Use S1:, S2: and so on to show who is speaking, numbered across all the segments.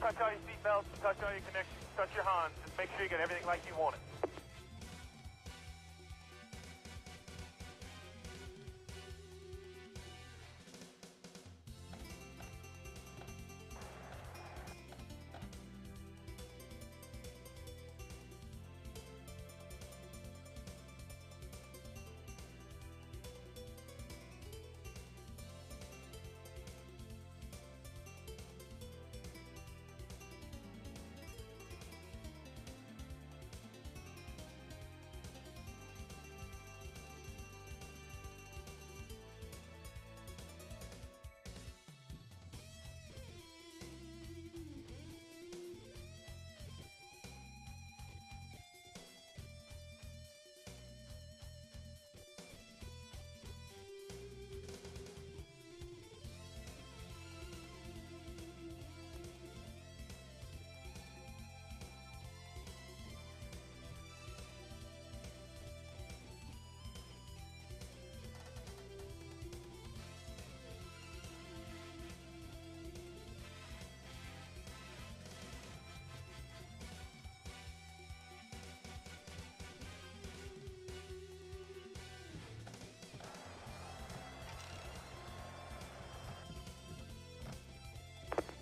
S1: touch all your seatbelts, touch all your connections, touch your Hans. Just make sure you get everything like you want it.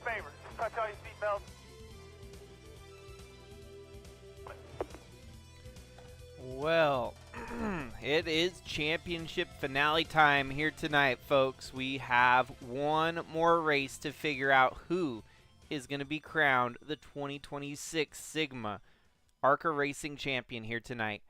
S1: Favor, just touch all your seatbelts.
S2: Well, it is championship finale time here tonight, folks. We have one more race to figure out who is going to be crowned the 2026 SIGMA ARCA Racing Champion here tonight.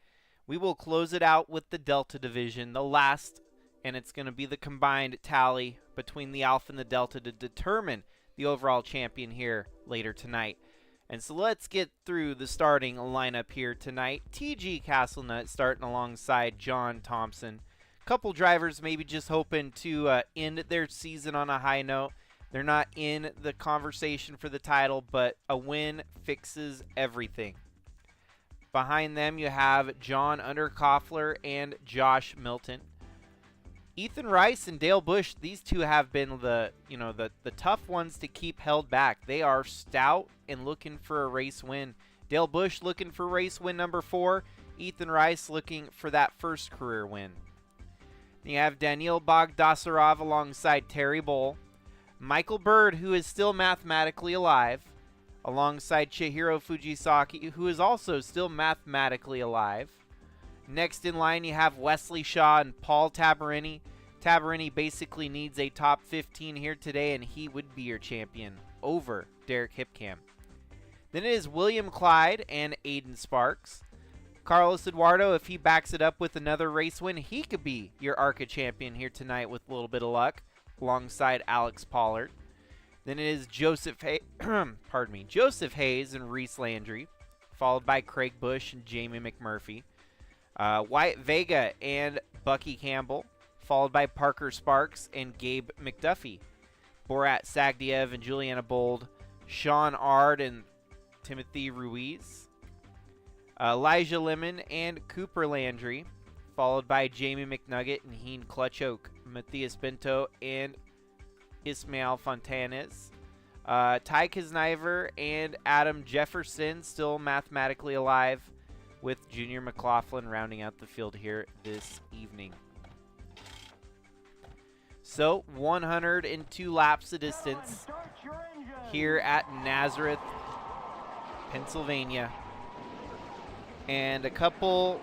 S2: We will close it out with the Delta Division, the last, and it's going to be the combined tally between the Alpha and the Delta to determine the overall champion here later tonight. And so let's get through the starting lineup here tonight. TG Castlenut starting alongside John Thompson. Couple drivers maybe just hoping to end their season on a high note. They're not in the conversation for the title, but a win fixes everything. Behind them you have John Underkoffler and Josh Milton. Ethan Rice and Dale Bush, these two have been the tough ones to keep held back. They are stout and looking for a race win. Dale Bush looking for race win number 4. Ethan Rice looking for that first career win. You have Daniil Bogdasarov alongside Terry Bowl. Michael Bird, who is still mathematically alive, alongside Chihiro Fujisaki, who is also still mathematically alive. Next in line, you have Wesley Shaw and Paul Tabarini. Tabarini basically needs a top 15 here today, and he would be your champion over Derek Hipcamp. Then it is William Clyde and Aiden Sparks. Carlos Eduardo, if he backs it up with another race win, he could be your ARCA champion here tonight with a little bit of luck, alongside Alex Pollard. Then it is Joseph Hayes and Reese Landry, followed by Craig Bush and Jamie McMurphy. Wyatt Vega and Bucky Campbell, followed by Parker Sparks and Gabe McDuffie. Borat Sagdiev and Juliana Bold, Sean Ard and Timothy Ruiz. Elijah Lemon and Cooper Landry, followed by Jamie McNugget and Heen Clutchoke, Matthias Bento and Ismael Fontanes. Ty Kisniver and Adam Jefferson still mathematically alive, with Junior McLaughlin rounding out the field here this evening. So 102 laps of distance here at Nazareth, Pennsylvania. And a couple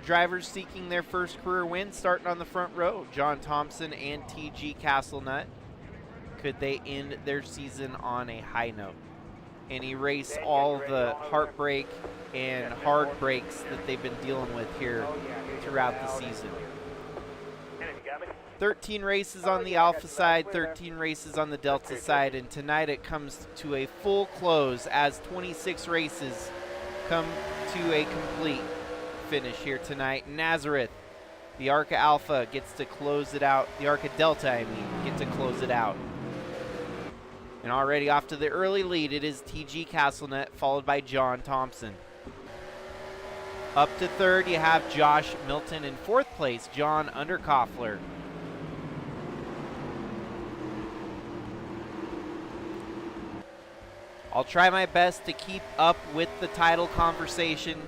S2: drivers seeking their first career win starting on the front row. John Thompson and TG Castlenut. Could they end their season on a high note and erase all the heartbreak and hard breaks that they've been dealing with here throughout the season? 13 races on the Alpha side, 13 races on the Delta side, and tonight it comes to a full close as 26 races come to a complete finish here tonight. Nazareth, the ARCA Alpha gets to close it out. The ARCA Delta, get to close it out. And already off to the early lead, it is TG Castlenut, followed by John Thompson. Up to third, you have Josh Milton. In fourth place, John Underkoffler. I'll try my best to keep up with the title conversation.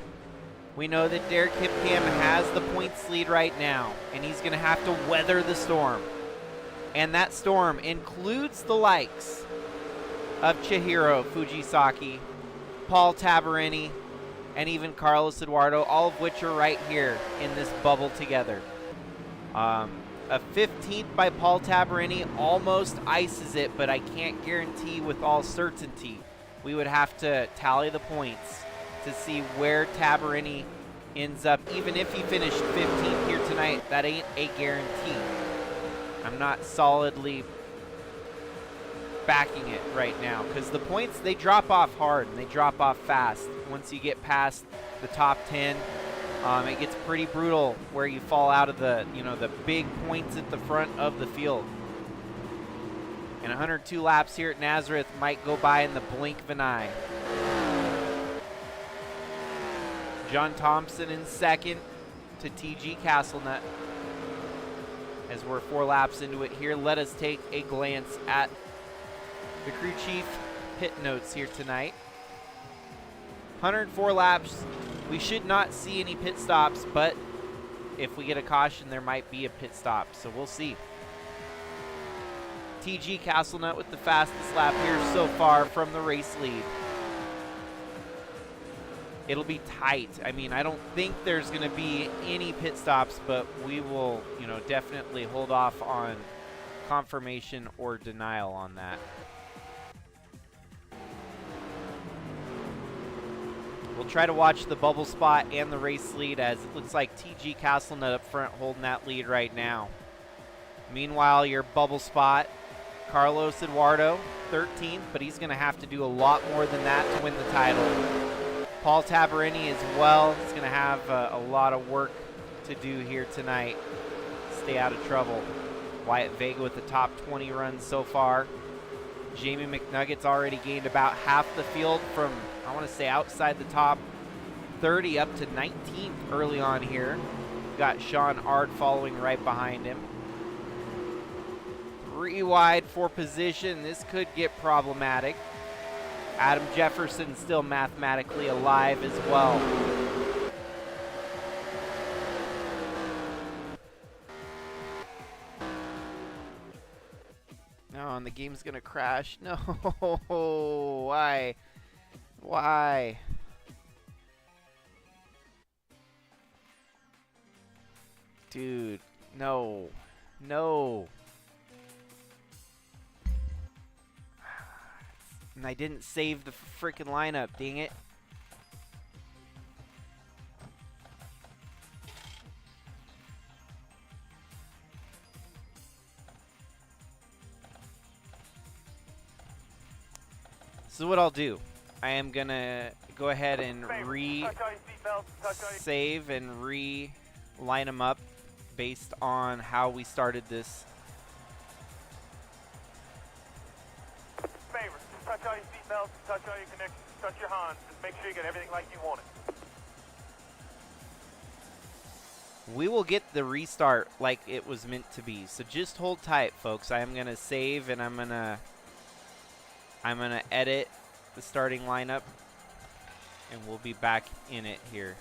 S2: We know that Derek Hipcamp has the points lead right now, and he's going to have to weather the storm. And that storm includes the likes of Chihiro Fujisaki, Paul Tabarini, and even Carlos Eduardo, all of which are right here in this bubble together. A 15th by Paul Tabarini almost ices it, but I can't guarantee with all certainty. We would have to tally the points to see where Tabarini ends up. Even if he finished 15th here tonight, that ain't a guarantee. I'm not solidly backing it right now because the points, they drop off hard and they drop off fast. Once you get past the top 10, it gets pretty brutal where you fall out of the, the big points at the front of the field. And 102 laps here at Nazareth might go by in the blink of an eye. John Thompson in second to TG Castlenut. As we're 4 laps into it here, let us take a glance at the crew chief pit notes here tonight. 104 laps. We should not see any pit stops, but if we get a caution, there might be a pit stop, so we'll see. TG Castlenut with the fastest lap here so far from the race lead. It'll be tight. I mean, I don't think there's going to be any pit stops, but we will, definitely hold off on confirmation or denial on that. We'll try to watch the bubble spot and the race lead as it looks like TG Castlenut up front holding that lead right now. Meanwhile, your bubble spot, Carlos Eduardo, 13th, but he's going to have to do a lot more than that to win the title. Paul Tabarini as well. He's going to have a lot of work to do here tonight. Stay out of trouble. Wyatt Vega with the top 20 runs so far. Jamie McNugget's already gained about half the field from, I want to say, outside the top 30 up to 19th early on here. We've got Sean Ard following right behind him. 3 wide for position. This could get problematic. Adam Jefferson still mathematically alive as well. No, and the game's gonna crash. No, why? Why? Dude, no, no. And I didn't save the freaking lineup, dang it. So what I'll do, I am gonna go ahead and save and line them up based on how we started this.
S1: Favor, just touch all your seatbelts, touch all your connections, touch your Hans, just make sure you get everything like you want it.
S2: We will get the restart like it was meant to be. So just hold tight, folks. I am gonna save and I'm gonna edit the starting lineup and we'll be back in it here.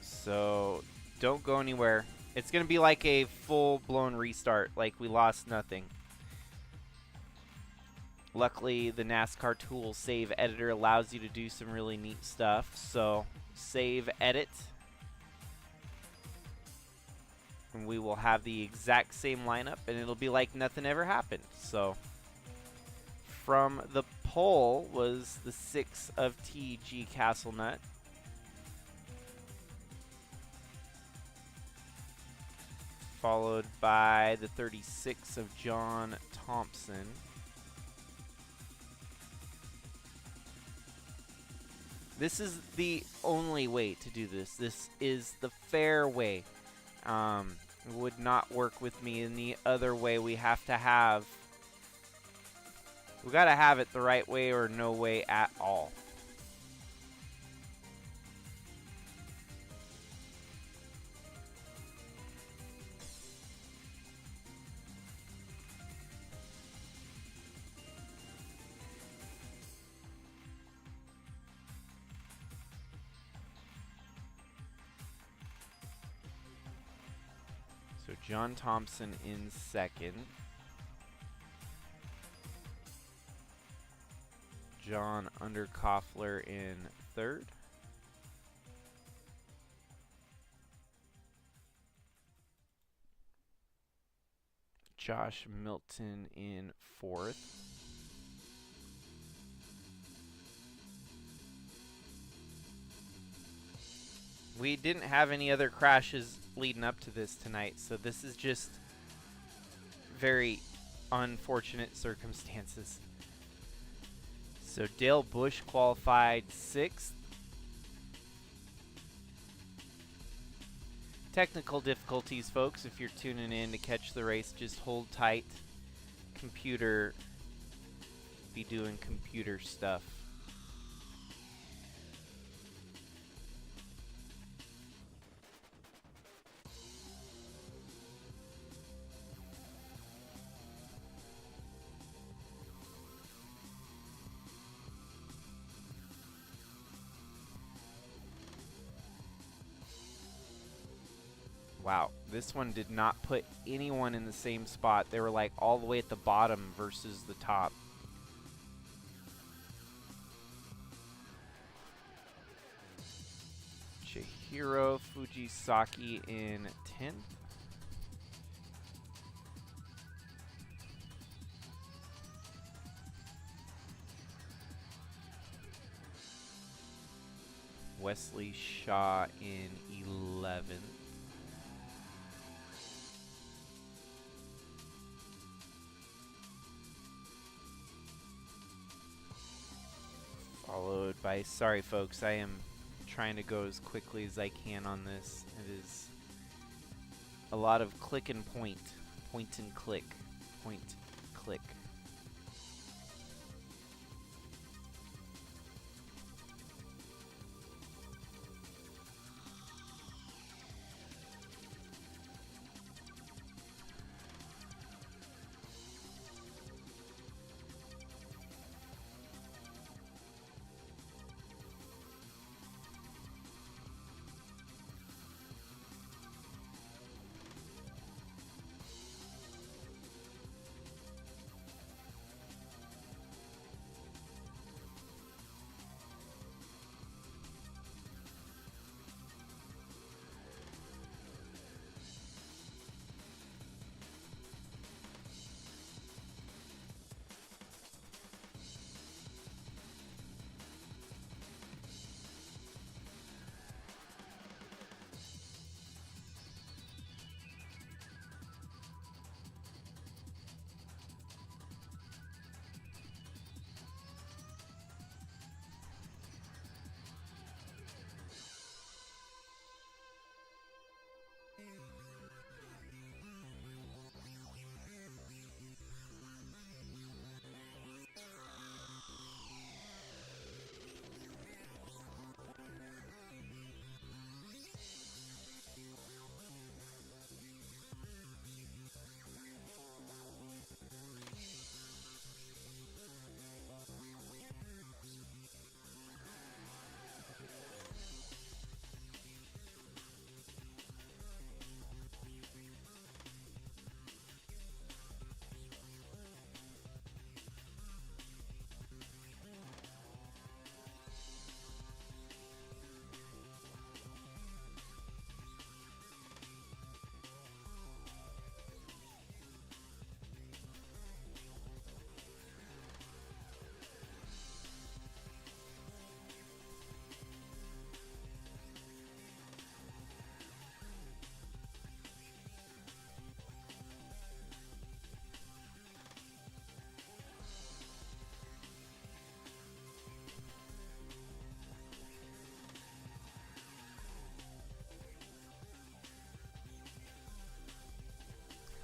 S2: So don't go anywhere. It's gonna be like a full-blown restart, like we lost nothing. Luckily, the NASCAR tool save editor allows you to do some really neat stuff. So save, edit, and we will have the exact same lineup, and it'll be like nothing ever happened. So from the pole was the 6 of TG Castlenut. Followed by the 36 of John Thompson. This is the only way to do this. This is the fair way. It would not work with me in the other way. We have to have, we gotta have it the right way or no way at all. John Thompson in second. John Underkoffler in third. Josh Milton in fourth. We didn't have any other crashes leading up to this tonight, so this is just very unfortunate circumstances. So Dale Bush qualified 6th. Technical difficulties, folks. If you're tuning in to catch the race, just hold tight. Computer be doing computer stuff. Wow, this one did not put anyone in the same spot. They were like all the way at the bottom versus the top. Chihiro Fujisaki in 10th. Wesley Shaw in 11th. Followed by, sorry folks, I am trying to go as quickly as I can on this. It is a lot of click and point, point and click, point, click.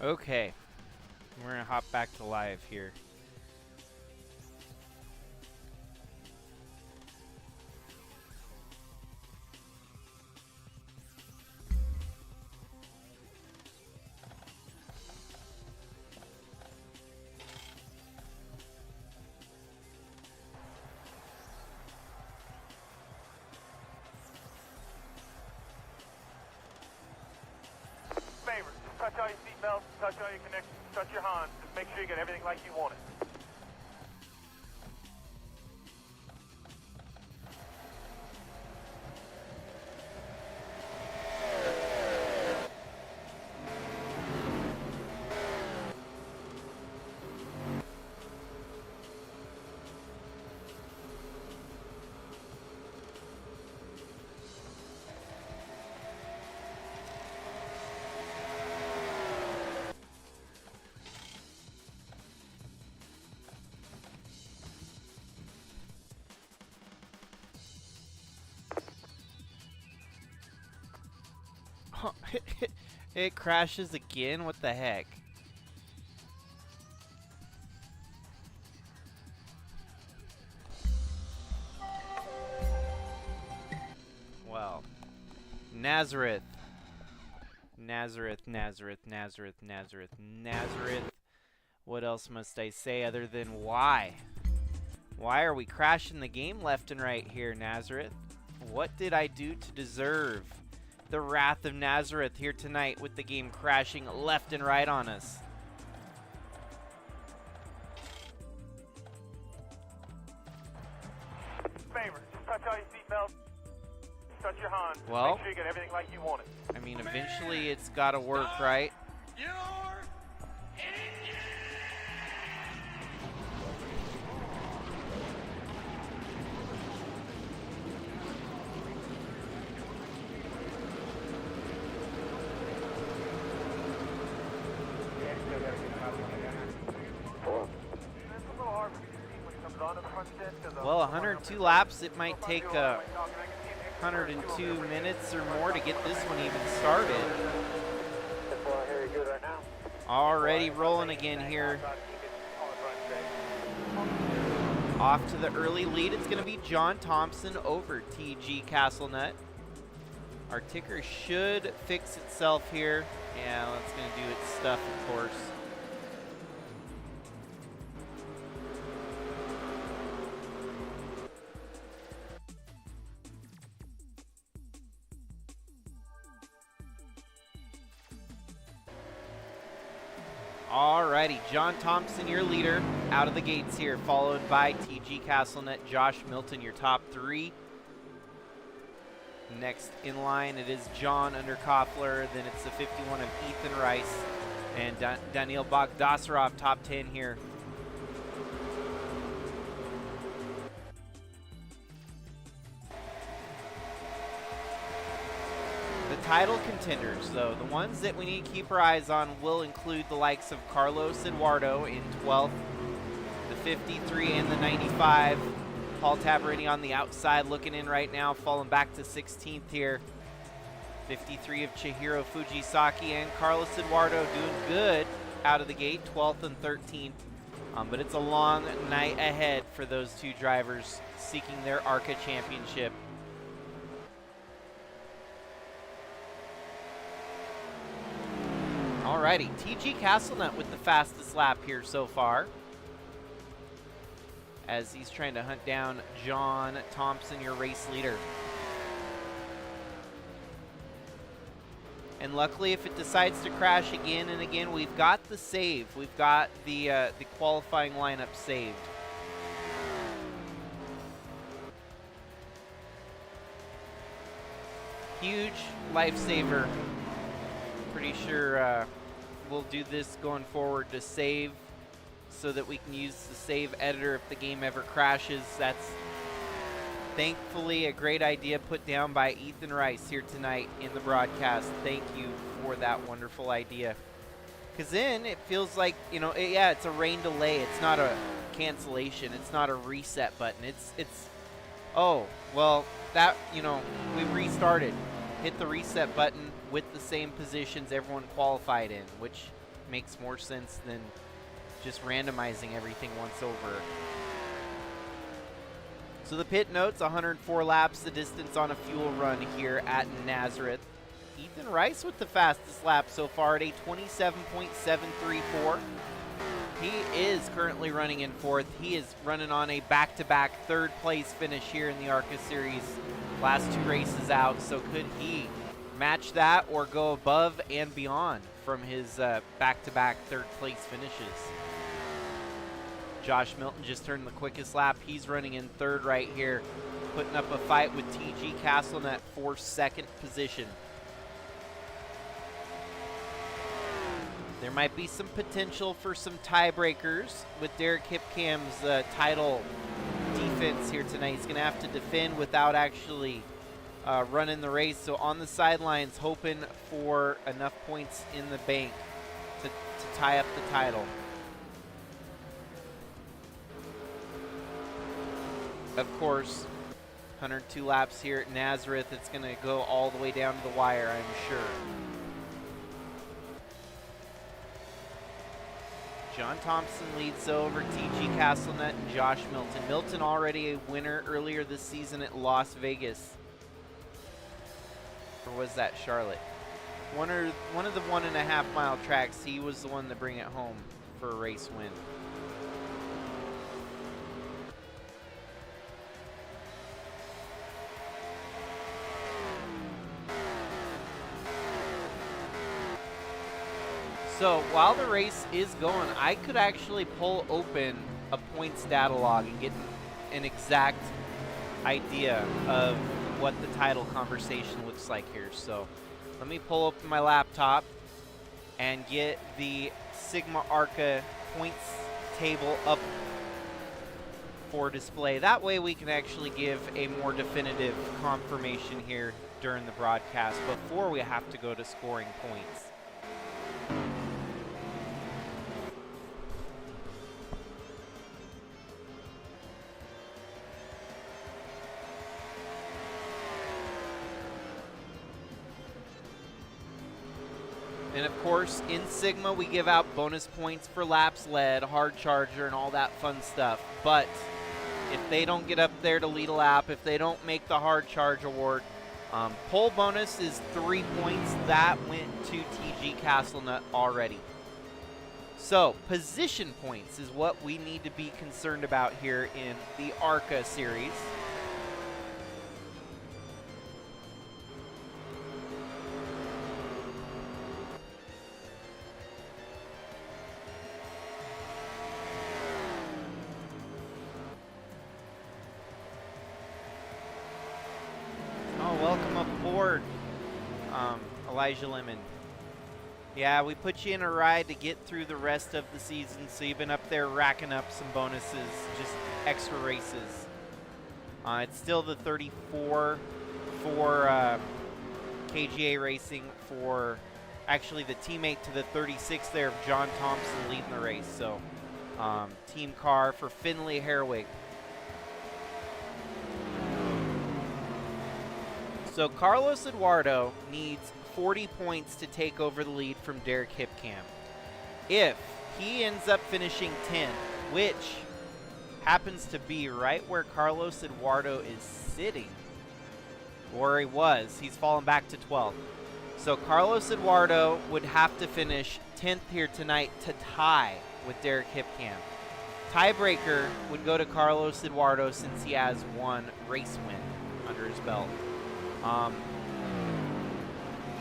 S2: Okay, we're gonna hop back to live here.
S1: Favors, touch all your seatbelts, touch all your connections, touch your Hans. Just make sure you get everything like you want it.
S2: It crashes again? What the heck? Well, Nazareth. Nazareth. What else must I say other than why? Why are we crashing the game left and right here, Nazareth? What did I do to deserve the wrath of Nazareth here tonight with the game crashing left and right on us?
S1: Favor, just touch all your seatbelts, touch your Hans.
S2: Well,
S1: make sure you get everything like you want it.
S2: I mean, eventually it's got to work, right? Well, 102 laps. It might take 102 minutes or more to get this one even started. Already rolling again here. Off to the early lead. It's going to be John Thompson over TG Castlenut. Our ticker should fix itself here. Yeah, it's going to do its stuff, of course. Alrighty, John Thompson, your leader, out of the gates here, followed by TG Castlenut, Josh Milton, your top three. Next in line, it is John under Koffler, then it's the 51 of Ethan Rice, and Daniil Bogdasarov, top 10 here. Title contenders, though, the ones that we need to keep our eyes on will include the likes of Carlos Eduardo in 12th, the 53 and the 95. Paul Tabarini on the outside looking in right now, falling back to 16th here. 53 of Chihiro Fujisaki and Carlos Eduardo doing good out of the gate, 12th and 13th. But it's a long night ahead for those two drivers seeking their ARCA championship. Alrighty, TG Castlenut with the fastest lap here so far, as he's trying to hunt down John Thompson, your race leader. And luckily, if it decides to crash again and again, we've got the save. We've got the qualifying lineup saved. Huge lifesaver. Pretty sure we'll do this going forward to save so that we can use the save editor if the game ever crashes. That's thankfully a great idea put down by Ethan Rice here tonight in the broadcast. Thank you for that wonderful idea. Because then it feels like, you know, it's a rain delay. It's not a cancellation. It's not a reset button. It's oh, well, that, you know, we restarted. Hit the reset button with the same positions everyone qualified in, which makes more sense than just randomizing everything once over. So the pit notes, 104 laps, the distance on a fuel run here at Nazareth. Ethan Rice with the fastest lap so far at a 27.734. He is currently running in fourth. He is running on a back-to-back third place finish here in the ARCA Series. Last two races out, so could he match that or go above and beyond from his back-to-back third-place finishes. Josh Milton just turned the quickest lap. He's running in third right here, putting up a fight with TG Castlenut for second position. There might be some potential for some tiebreakers with Derek Hipcam's title defense here tonight. He's going to have to defend without actually running the race. So on the sidelines, hoping for enough points in the bank to tie up the title. Of course, 102 laps here at Nazareth. It's going to go all the way down to the wire, I'm sure. John Thompson leads over TG Castlenut and Josh Milton. Milton already a winner earlier this season at Las Vegas. Or was that Charlotte? One of the 1.5 mile tracks, he was the one to bring it home for a race win. So while the race is going, I could actually pull open a points data log and get an exact idea of what the title conversation looks like here. So let me pull open my laptop and get the SIGMA ARCA points table up for display. That way we can actually give a more definitive confirmation here during the broadcast before we have to go to scoring points. And of course, in Sigma, we give out bonus points for laps led, hard charger, and all that fun stuff. But if they don't get up there to lead a lap, if they don't make the hard charge award, pole bonus is 3 points. That went to TG Castlenut already. So position points is what we need to be concerned about here in the ARCA series. Welcome aboard, Elijah Lemon. Yeah, we put you in a ride to get through the rest of the season, so you've been up there racking up some bonuses, just extra races. It's still the 34 for KGA Racing for actually the teammate to the 36 there of John Thompson leading the race. So team car for Finley Herwig. So Carlos Eduardo needs 40 points to take over the lead from Derek Hipcam. If he ends up finishing 10th, which happens to be right where Carlos Eduardo is sitting, or he was, he's fallen back to 12th. So Carlos Eduardo would have to finish 10th here tonight to tie with Derek Hipcam. Tiebreaker would go to Carlos Eduardo since he has one race win under his belt.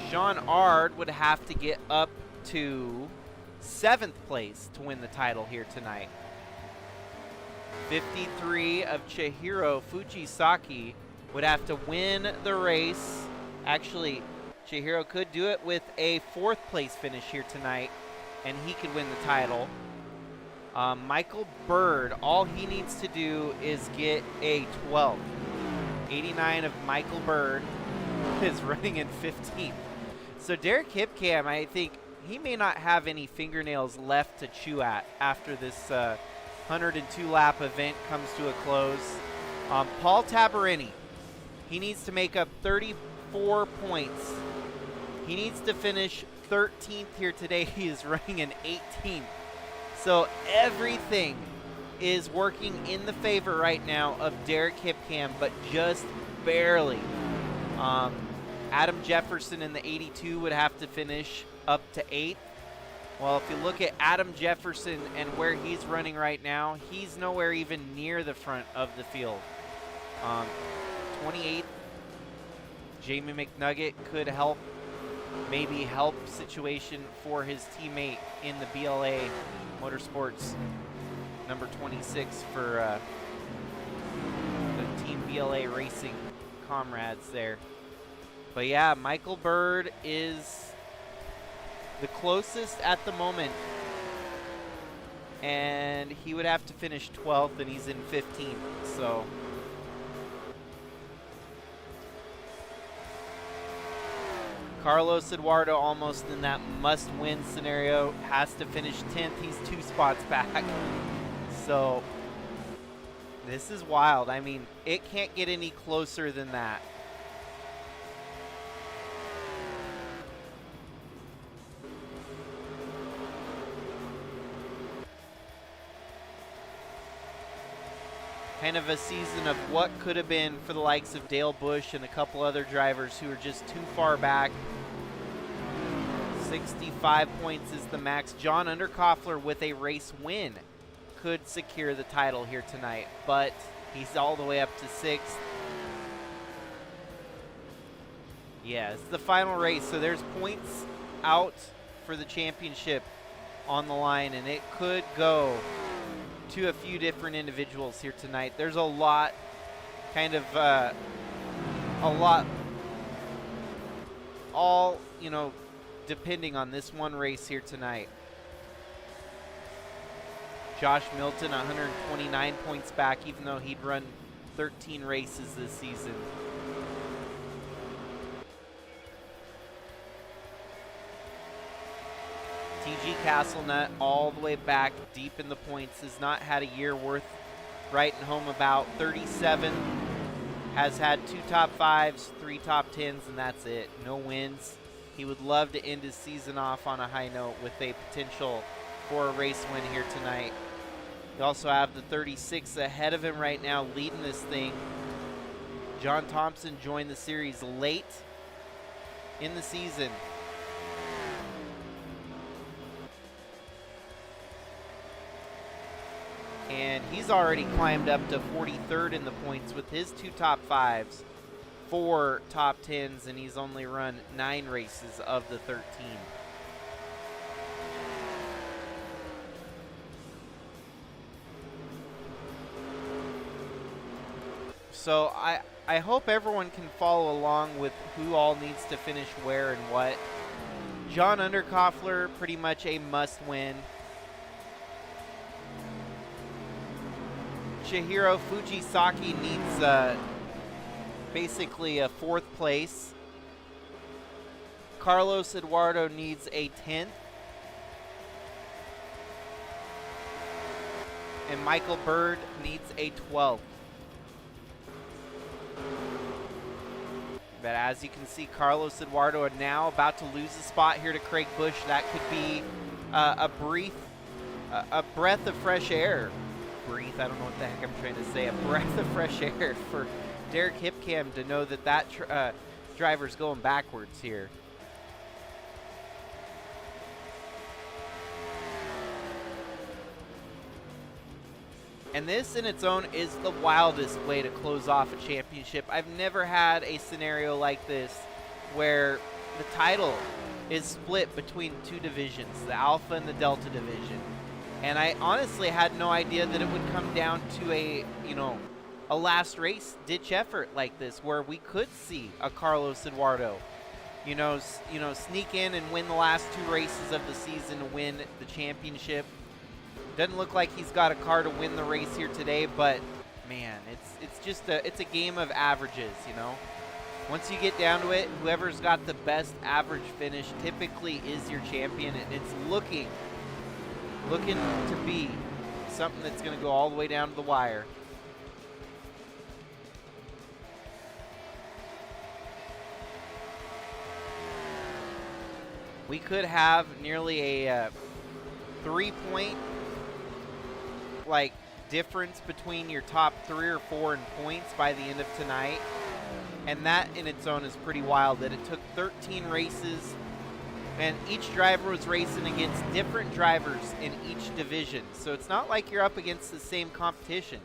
S2: Sean Ard would have to get up to 7th place to win the title here tonight. 53 of Chihiro Fujisaki would have to win the race. Actually, Chihiro could do it with a 4th place finish here tonight, and he could win the title. Michael Bird, all he needs to do is get a 12th. 89 of Michael Bird is running in 15th. So Derek Hipcam, I think he may not have any fingernails left to chew at after this 102 lap event comes to a close. Paul Tabarini, he needs to make up 34 points. He needs to finish 13th here today. He is running in 18th. So everything is working in the favor right now of Derek Hipcam, but just barely. Adam Jefferson in the 82 would have to finish up to 8th. Well, if you look at Adam Jefferson and where he's running right now, he's nowhere even near the front of the field. 28th, Jamie McNugget could help maybe help situation for his teammate in the BLA Motorsports number 26 for the Team BLA Racing comrades there. But yeah, Michael Bird is the closest at the moment, and he would have to finish 12th, and he's in 15th, so Carlos Eduardo, almost in that must-win scenario, has to finish 10th. He's 2 spots back. So this is wild. I mean, it can't get any closer than that. Kind of a season of what could have been for the likes of Dale Busch and a couple other drivers who are just too far back. 65 points is the max. John Underkoffler with a race win could secure the title here tonight, but he's all the way up to 6th. Yeah, it's the final race, so there's points out for the championship on the line, and it could go to a few different individuals here tonight. There's a lot, all, you know, depending on this one race here tonight. Josh Milton, 129 points back, even though he'd run 13 races this season. TG Castlenut all the way back deep in the points, has not had a year worth writing home about. 37, has had 2 top 5s, 3 top 10s, and that's it. No wins. He would love to end his season off on a high note with a potential for a race win here tonight. You also have the 36 ahead of him right now, leading this thing. John Thompson joined the series late in the season. And he's already climbed up to 43rd in the points with his 2 top 5s, 4 top 10s, and he's only run 9 races of the 13. So I hope everyone can follow along with who all needs to finish where and what. John Underkoffler, pretty much a must-win. Chihiro Fujisaki needs basically a 4th place. Carlos Eduardo needs a 10th. And Michael Bird needs a 12th. But as you can see, Carlos Eduardo now about to lose a spot here to Craig Busch. That could be a breath of fresh air. I don't know what the heck I'm trying to say. A breath of fresh air for Derek Hipcam to know that that driver's going backwards here. And this in its own is the wildest way to close off a championship. I've never had a scenario like this where the title is split between 2 divisions, the Alpha and the Delta division. And I honestly had no idea that it would come down to a last race ditch effort like this, where we could see a Carlos Eduardo, sneak in and win the last 2 races of the season to win the championship. Doesn't look like he's got a car to win the race here today, but man, it's a game of averages, Once you get down to it, whoever's got the best average finish typically is your champion, and it's looking to be something that's going to go all the way down to the wire. We could have nearly a 3-point difference between your top 3 or 4 in points by the end of tonight, and that in its own is pretty wild that it took 13 races. And each driver was racing against different drivers in each division. So it's not like you're up against the same competition.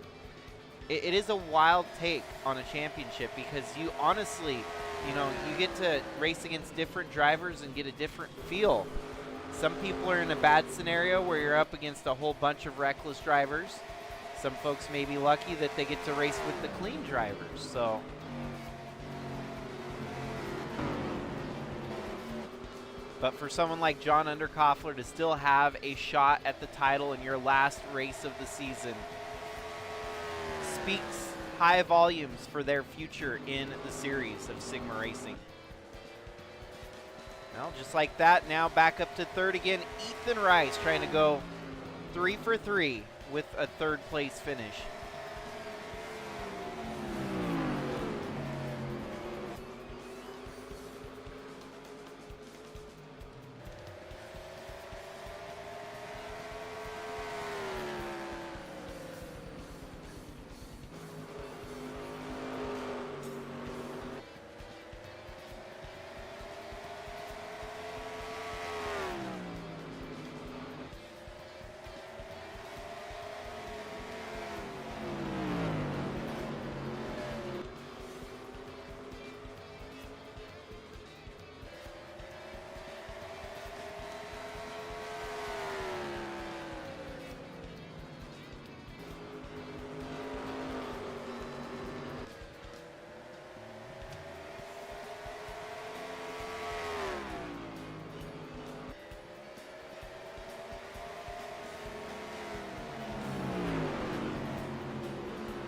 S2: It is a wild take on a championship because you honestly you know, you get to race against different drivers and get a different feel. Some people are in a bad scenario where you're up against a whole bunch of reckless drivers. Some folks may be lucky that they get to race with the clean drivers. So but for someone like John Underkoffler to still have a shot at the title in your last race of the season speaks high volumes for their future in the series of Sigma Racing. Well, just like that, now back up to third again. Ethan Rice trying to go 3 for 3 with a third place finish.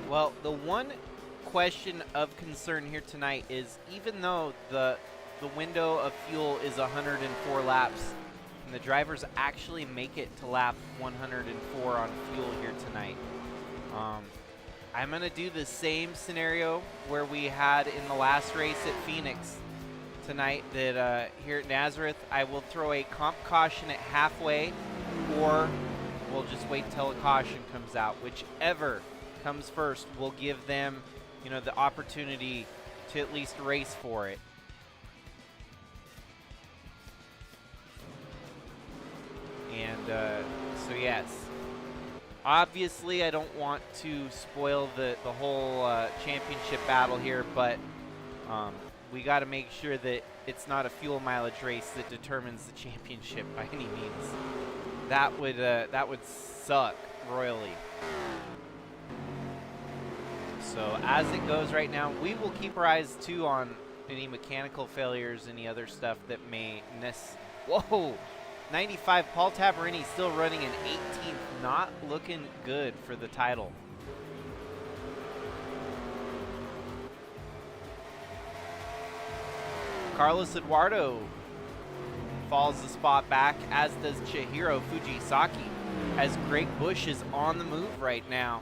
S2: Well, the one question of concern here tonight is, even though the window of fuel is 104 laps, and the drivers actually make it to lap 104 on fuel here tonight, I'm going to do the same scenario where we had in the last race at Phoenix tonight, that here at Nazareth, I will throw a comp caution at halfway, or we'll just wait till a caution comes out. Whichever comes first will give them, you know, the opportunity to at least race for it. And so yes, obviously I don't want to spoil the whole championship battle here, but we got to make sure that it's not a fuel mileage race that determines the championship by any means. That would suck royally. So as it goes right now, we will keep our eyes too on any mechanical failures, any other stuff that may Whoa! 95, Paul Tabarini still running an 18th, not looking good for the title. Carlos Eduardo falls the spot back, as does Chihiro Fujisaki, as Greg Busch is on the move right now.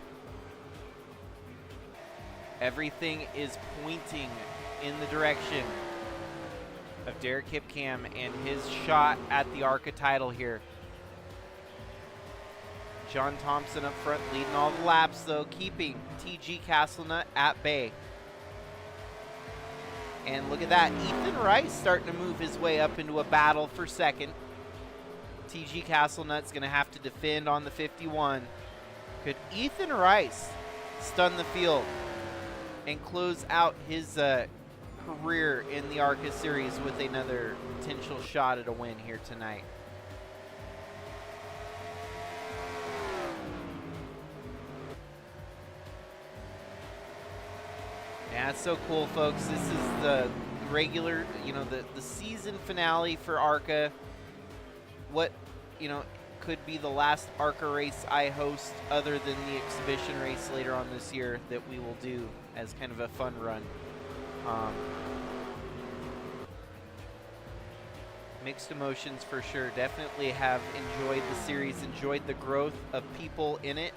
S2: Everything is pointing in the direction of Derek Hipcam and his shot at the ARCA title here. John Thompson up front leading all the laps, though, keeping TG Castlenut at bay. And look at that, Ethan Rice starting to move his way up into a battle for second. TG Castlenut's going to have to defend on the 51. Could Ethan Rice stun the field and close out his career in the ARCA series with another potential shot at a win here tonight? Yeah, it's so cool, folks. This is the regular, you know, the season finale for ARCA. What, you know, could be the last ARCA race I host, other than the exhibition race later on this year that we will do as kind of a fun run. Mixed emotions for sure. Definitely have enjoyed the series, enjoyed the growth of people in it.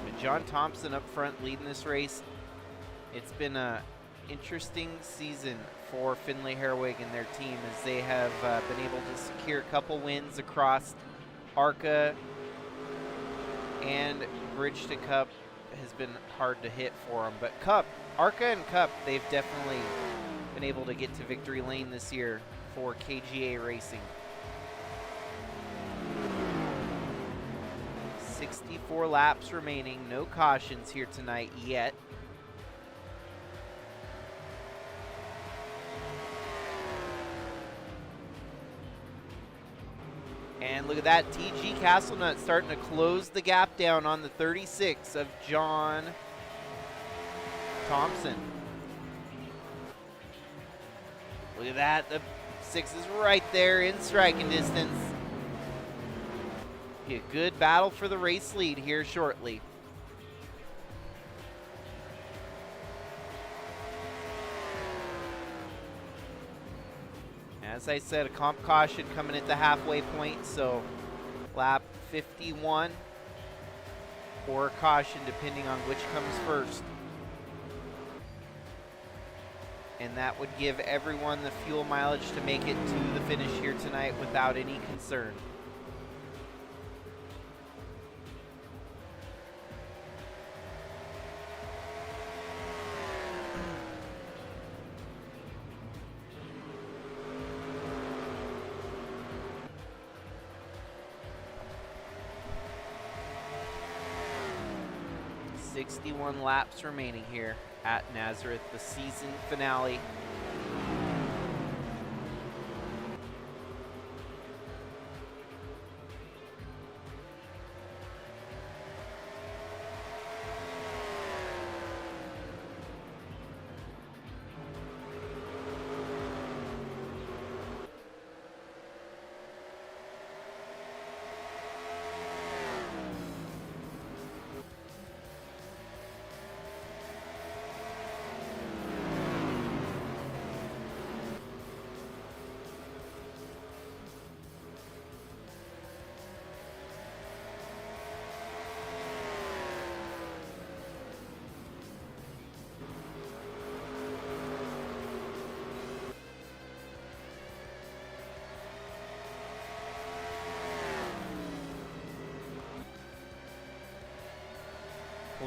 S2: But John Thompson up front leading this race. It's been a interesting season for Finlay Herwig and their team, as they have been able to secure a couple wins across ARCA, and Bridge to Cup has been hard to hit for them. But Cup, ARCA and Cup, they've definitely been able to get to victory lane this year for KGA Racing. 64 laps remaining. No cautions here tonight yet. And look at that, TG Castlenut starting to close the gap down on the 36 of John Thompson. Look at that, the 6 is right there in striking distance. Be a good battle for the race lead here shortly. As I said, a comp caution coming at the halfway point, so lap 51 or caution depending on which comes first. And that would give everyone the fuel mileage to make it to the finish here tonight without any concern. .61 laps remaining here at Nazareth, the season finale.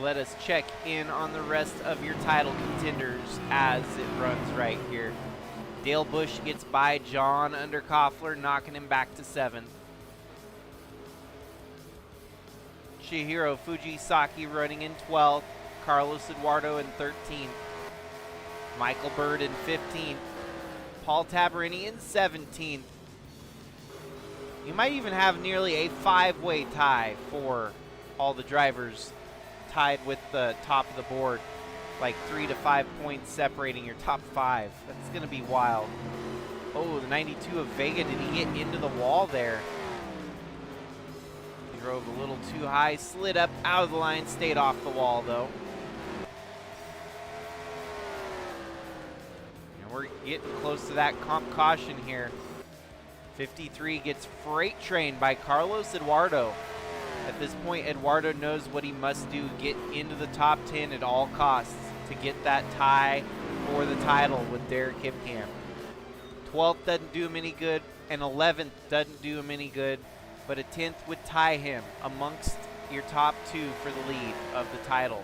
S2: Let us check in on the rest of your title contenders as it runs right here. Dale Busch gets by John Underkoffler, knocking him back to 7th. Chihiro Fujisaki running in 12th. Carlos Eduardo in 13th. Michael Bird in 15th. Paul Tabarini in 17th. You might even have nearly a 5-way tie for all the drivers tied with the top of the board, like 3 to 5 points separating your top 5. That's going to be wild. Oh, the 92 of Vega, did he get into the wall there? He drove a little too high, slid up out of the line, stayed off the wall though. And we're getting close to that comp caution here. 53 gets freight trained by Carlos Eduardo. At this point, Eduardo knows what he must do, get into the top 10 at all costs to get that tie for the title with Derek Hipcamp. 12th doesn't do him any good, and 11th doesn't do him any good, but a 10th would tie him amongst your top 2 for the lead of the title,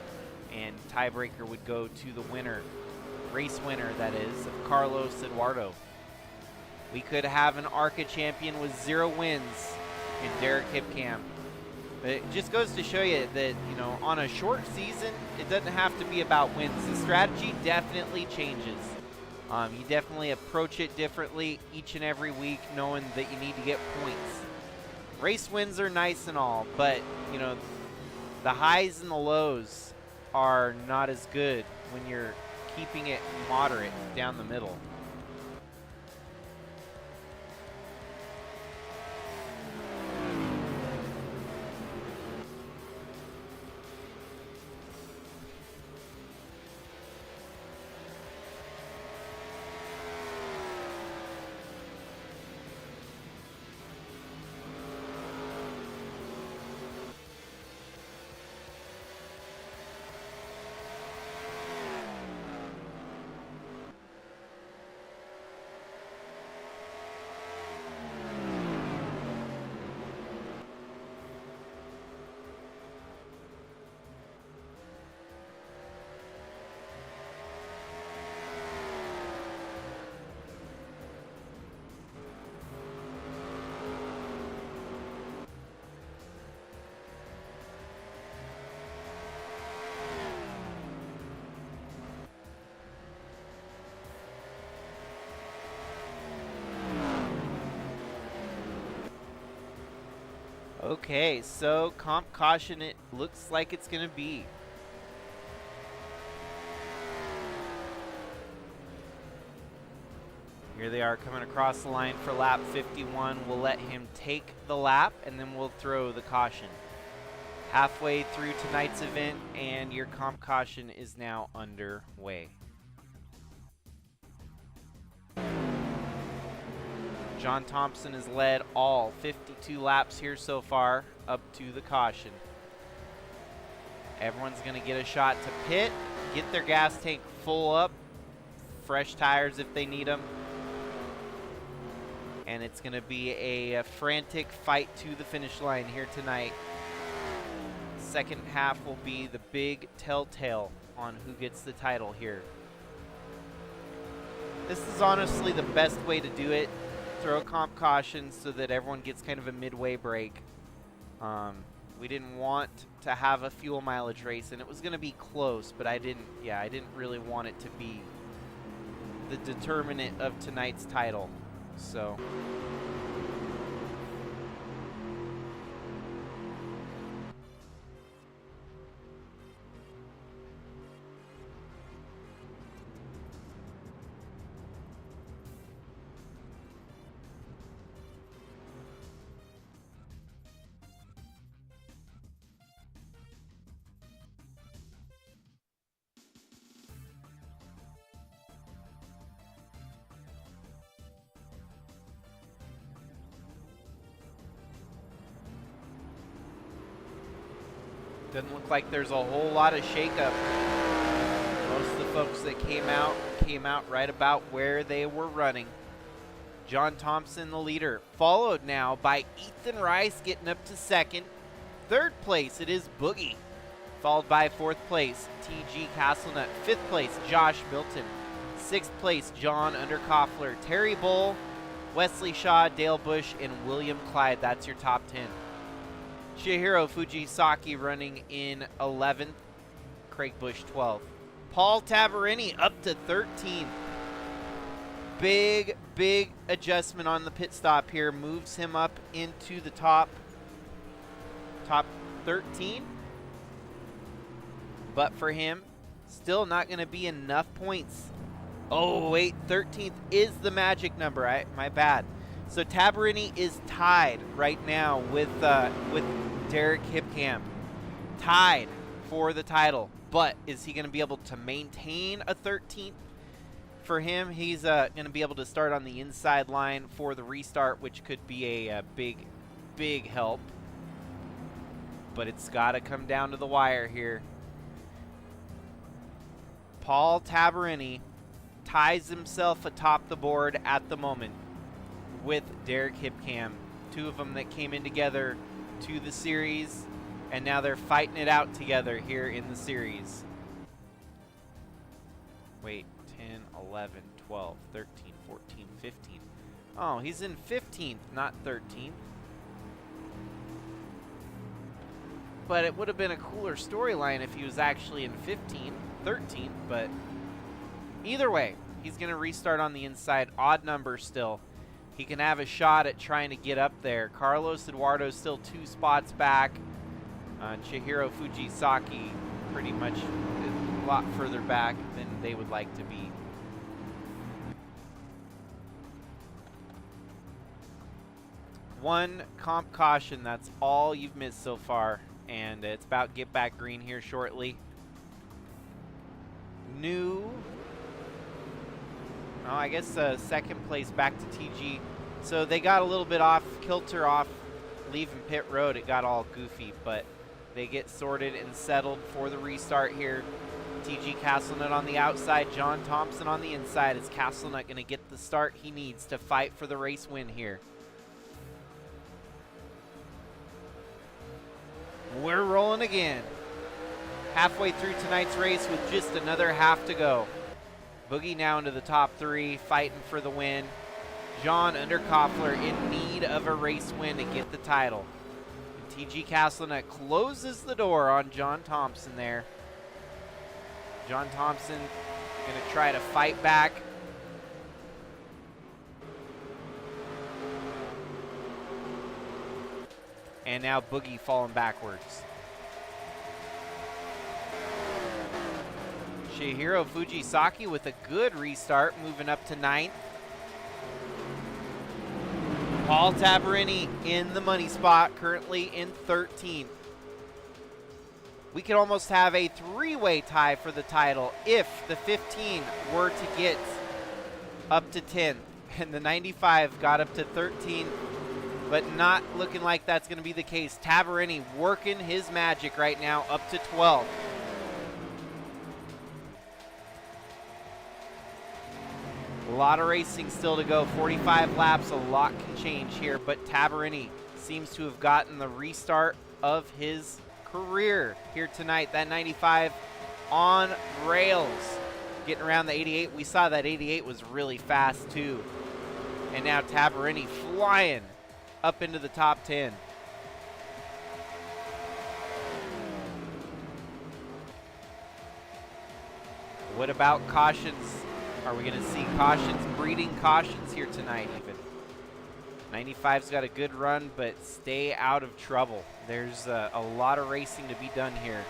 S2: and tiebreaker would go to the winner, race winner that is, of Carlos Eduardo. We could have an ARCA champion with 0 wins in Derek Hipcamp. But it just goes to show you that, you know, on a short season, it doesn't have to be about wins. The strategy definitely changes. You definitely approach it differently each and every week, knowing that you need to get points. Race wins are nice and all, but, you know, the highs and the lows are not as good when you're keeping it moderate down the middle. Okay, so comp caution it looks like it's going to be. Here they are coming across the line for lap 51. We'll let him take the lap, and then we'll throw the caution. Halfway through tonight's event, and your comp caution is now underway. John Thompson has led all 52 laps here so far up to the caution. Everyone's going to get a shot to pit, get their gas tank full up, fresh tires if they need them. And it's going to be a frantic fight to the finish line here tonight. Second half will be the big telltale on who gets the title here. This is honestly the best way to do it. Throw comp caution so that everyone gets kind of a midway break. We didn't want to have a fuel mileage race, and it was going to be close, but I didn't really want it to be the determinant of tonight's title. So doesn't look like there's a whole lot of shakeup. Most of the folks that came out right about where they were running. John Thompson, the leader, followed now by Ethan Rice getting up to second. Third place, it is Boogie, followed by fourth place, TG Castlenut. Fifth place, Josh Milton. Sixth place, John Underkoffler. Terry Bull, Wesley Shaw, Dale Bush, and William Clyde. That's your top 10. Chihiro Fujisaki running in 11th. Craig Bush 12th. Paul Tabarini up to 13th. Big adjustment on the pit stop here. Moves him up into the top 13. But for him, still not going to be enough points. Oh, wait, 13th is the magic number. My bad. So Tabarini is tied right now with Derek Hipcamp. Tied for the title. But is he going to be able to maintain a 13th? For him, he's going to be able to start on the inside line for the restart, which could be a big help. But it's got to come down to the wire here. Paul Tabarini ties himself atop the board at the moment with Derek Hipcamp. Two of them that came in together to the series, and now they're fighting it out together here in the series. Wait, 10, 11, 12, 13, 14, 15. Oh, he's in 15th, not 13th. But it would have been a cooler storyline if he was actually in 13th, but either way, he's going to restart on the inside. Odd number still. He can have a shot at trying to get up there. Carlos Eduardo's still 2 spots back. Chihiro Fujisaki pretty much a lot further back than they would like to be. One comp caution, that's all you've missed so far. And it's about get back green here shortly. I guess second place back to TG. So they got a little bit off kilter off leaving pit road. It got all goofy, but they get sorted and settled for the restart here. TG Castlenut on the outside, John Thompson on the inside. Is Castlenut going to get the start he needs to fight for the race win here? We're rolling again. Halfway through tonight's race with just another half to go. Boogie now into the top 3, fighting for the win. John Underkoffler in need of a race win to get the title. And TG Castlenut closes the door on John Thompson there. John Thompson going to try to fight back. And now Boogie falling backwards. Chihiro Fujisaki with a good restart, moving up to 9th. Paul Tabarini in the money spot, currently in 13th. We could almost have a three-way tie for the title if the 15 were to get up to 10 and the 95 got up to 13, but not looking like that's going to be the case. Tabarini working his magic right now, up to 12. A lot of racing still to go, 45 laps, a lot can change here, but Tabarini seems to have gotten the restart of his career here tonight. That 95 on rails, getting around the 88. We saw that 88 was really fast too. And now Tabarini flying up into the top 10. What about cautions? Are we going to see cautions, breeding cautions here tonight even? 95's got a good run, but stay out of trouble. There's a lot of racing to be done here.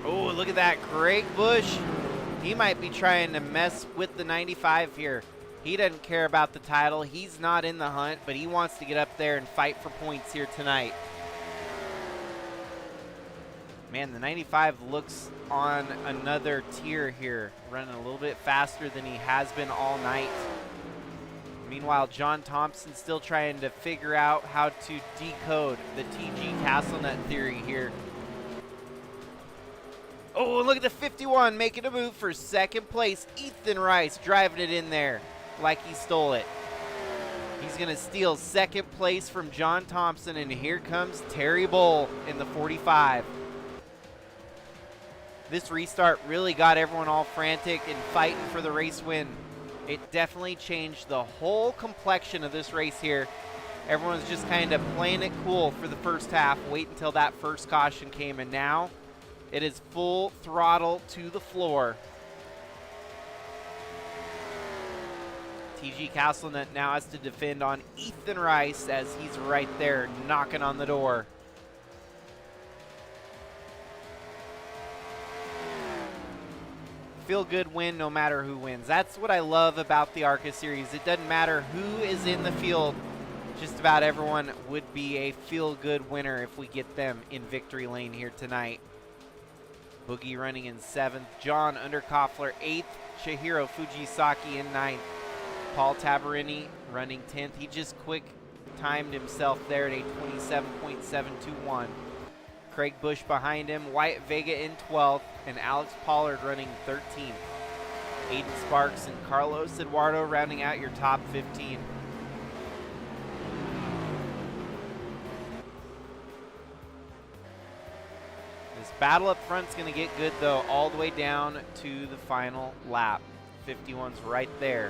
S2: Oh, look at that, Craig Bush. He might be trying to mess with the 95 here. He doesn't care about the title. He's not in the hunt, but he wants to get up there and fight for points here tonight. Man, the 95 looks on another tier here, running a little bit faster than he has been all night. Meanwhile, John Thompson's still trying to figure out how to decode the TG Castlenut theory here. Oh, look at the 51 making a move for second place. Ethan Rice driving it in there like he stole it. He's going to steal second place from John Thompson, and here comes Terry Bull in the 45. This restart really got everyone all frantic and fighting for the race win. It definitely changed the whole complexion of this race here. Everyone's just kind of playing it cool for the first half, wait until that first caution came, and now it is full throttle to the floor. TG Castlenut now has to defend on Ethan Rice as he's right there knocking on the door. Feel good win no matter who wins. That's what I love about the ARCA series. It doesn't matter who is in the field. Just about everyone would be a feel good winner if we get them in victory lane here tonight. Boogie running in 7th, John Underkoffler 8th, Chihiro Fujisaki in 9th, Paul Tabarini running 10th. He just quick timed himself there at a 27.721. Craig Bush behind him, Wyatt Vega in 12th, and Alex Pollard running 13th. Aiden Sparks and Carlos Eduardo rounding out your top 15. Battle up front's going to get good, though, all the way down to the final lap. 51's right there.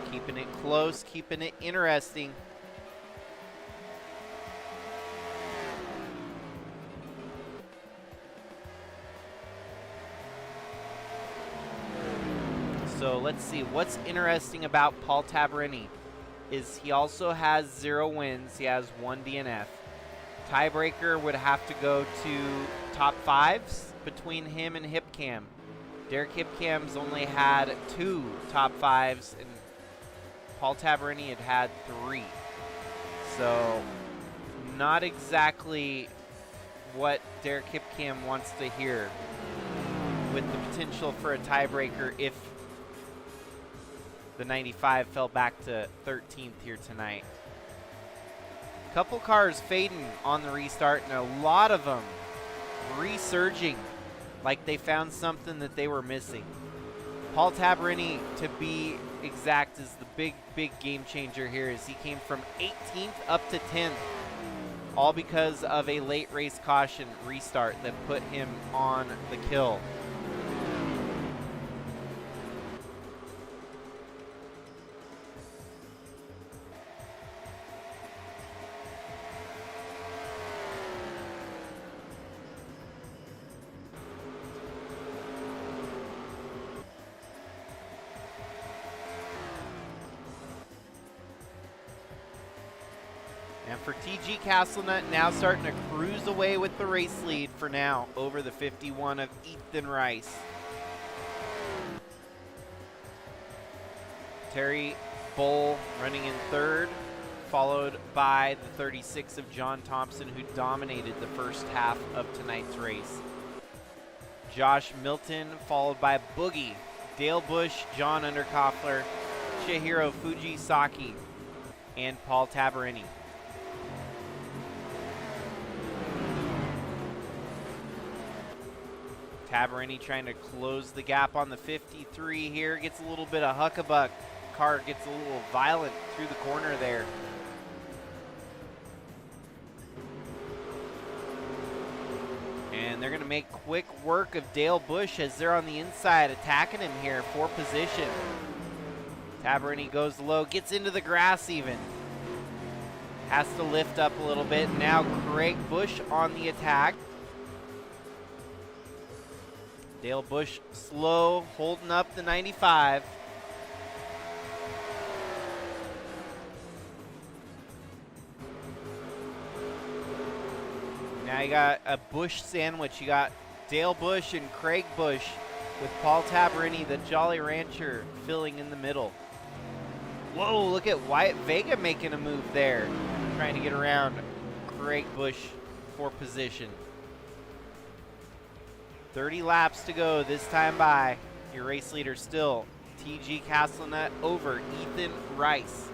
S2: Keeping it close, keeping it interesting. So let's see. What's interesting about Paul Tabarini is he also has 0 wins. He has 1 DNF. Tiebreaker would have to go to top 5s between him and Hipcam. Derek Hipcam's only had 2 top 5s, and Paul Tabarini had had 3. So not exactly what Derek Hipcam wants to hear, with the potential for a tiebreaker if the 95 fell back to 13th here tonight. Couple cars fading on the restart, and a lot of them resurging like they found something that they were missing. Paul Tabarini, to be exact, is the big game changer here, as he came from 18th up to 10th, all because of a late race caution restart that put him on the kill. for TG Castlenut, now starting to cruise away with the race lead for now over the 51 of Ethan Rice. Terry Bull running in third, followed by the 36 of John Thompson, who dominated the first half of tonight's race. Josh Milton, followed by Boogie, Dale Bush, John Underkoffler, Chihiro Fujisaki, and Paul Tabarini. Tabarini trying to close the gap on the 53 here, gets a little bit of huckabuck. Car gets a little violent through the corner there. And they're going to make quick work of Dale Bush as they're on the inside attacking him here for position. Tabarini goes low, gets into the grass even. Has to lift up a little bit. Now Craig Bush on the attack. Dale Bush slow, holding up the 95. Now you got a Bush sandwich. You got Dale Bush and Craig Bush with Paul Tabarini, the Jolly Rancher, filling in the middle. Whoa, look at Wyatt Vega making a move there, trying to get around Craig Bush for position. 30 laps to go this time by. Your race leader still TG Castlenut over Ethan Rice.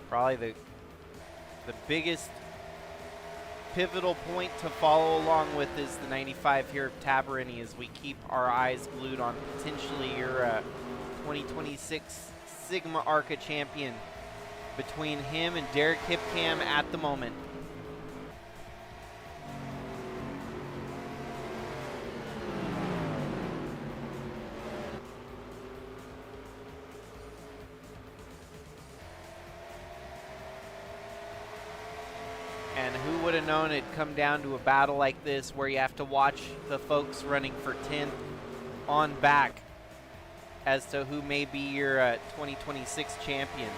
S2: Probably the biggest pivotal point to follow along with is the 95 here of Tabarini, as we keep our eyes glued on potentially your 2026 SIGMA ARCA champion between him and Derek Hipcam at the moment. And who would have known it'd come down to a battle like this where you have to watch the folks running for 10th on back as to who may be your 2026 champion.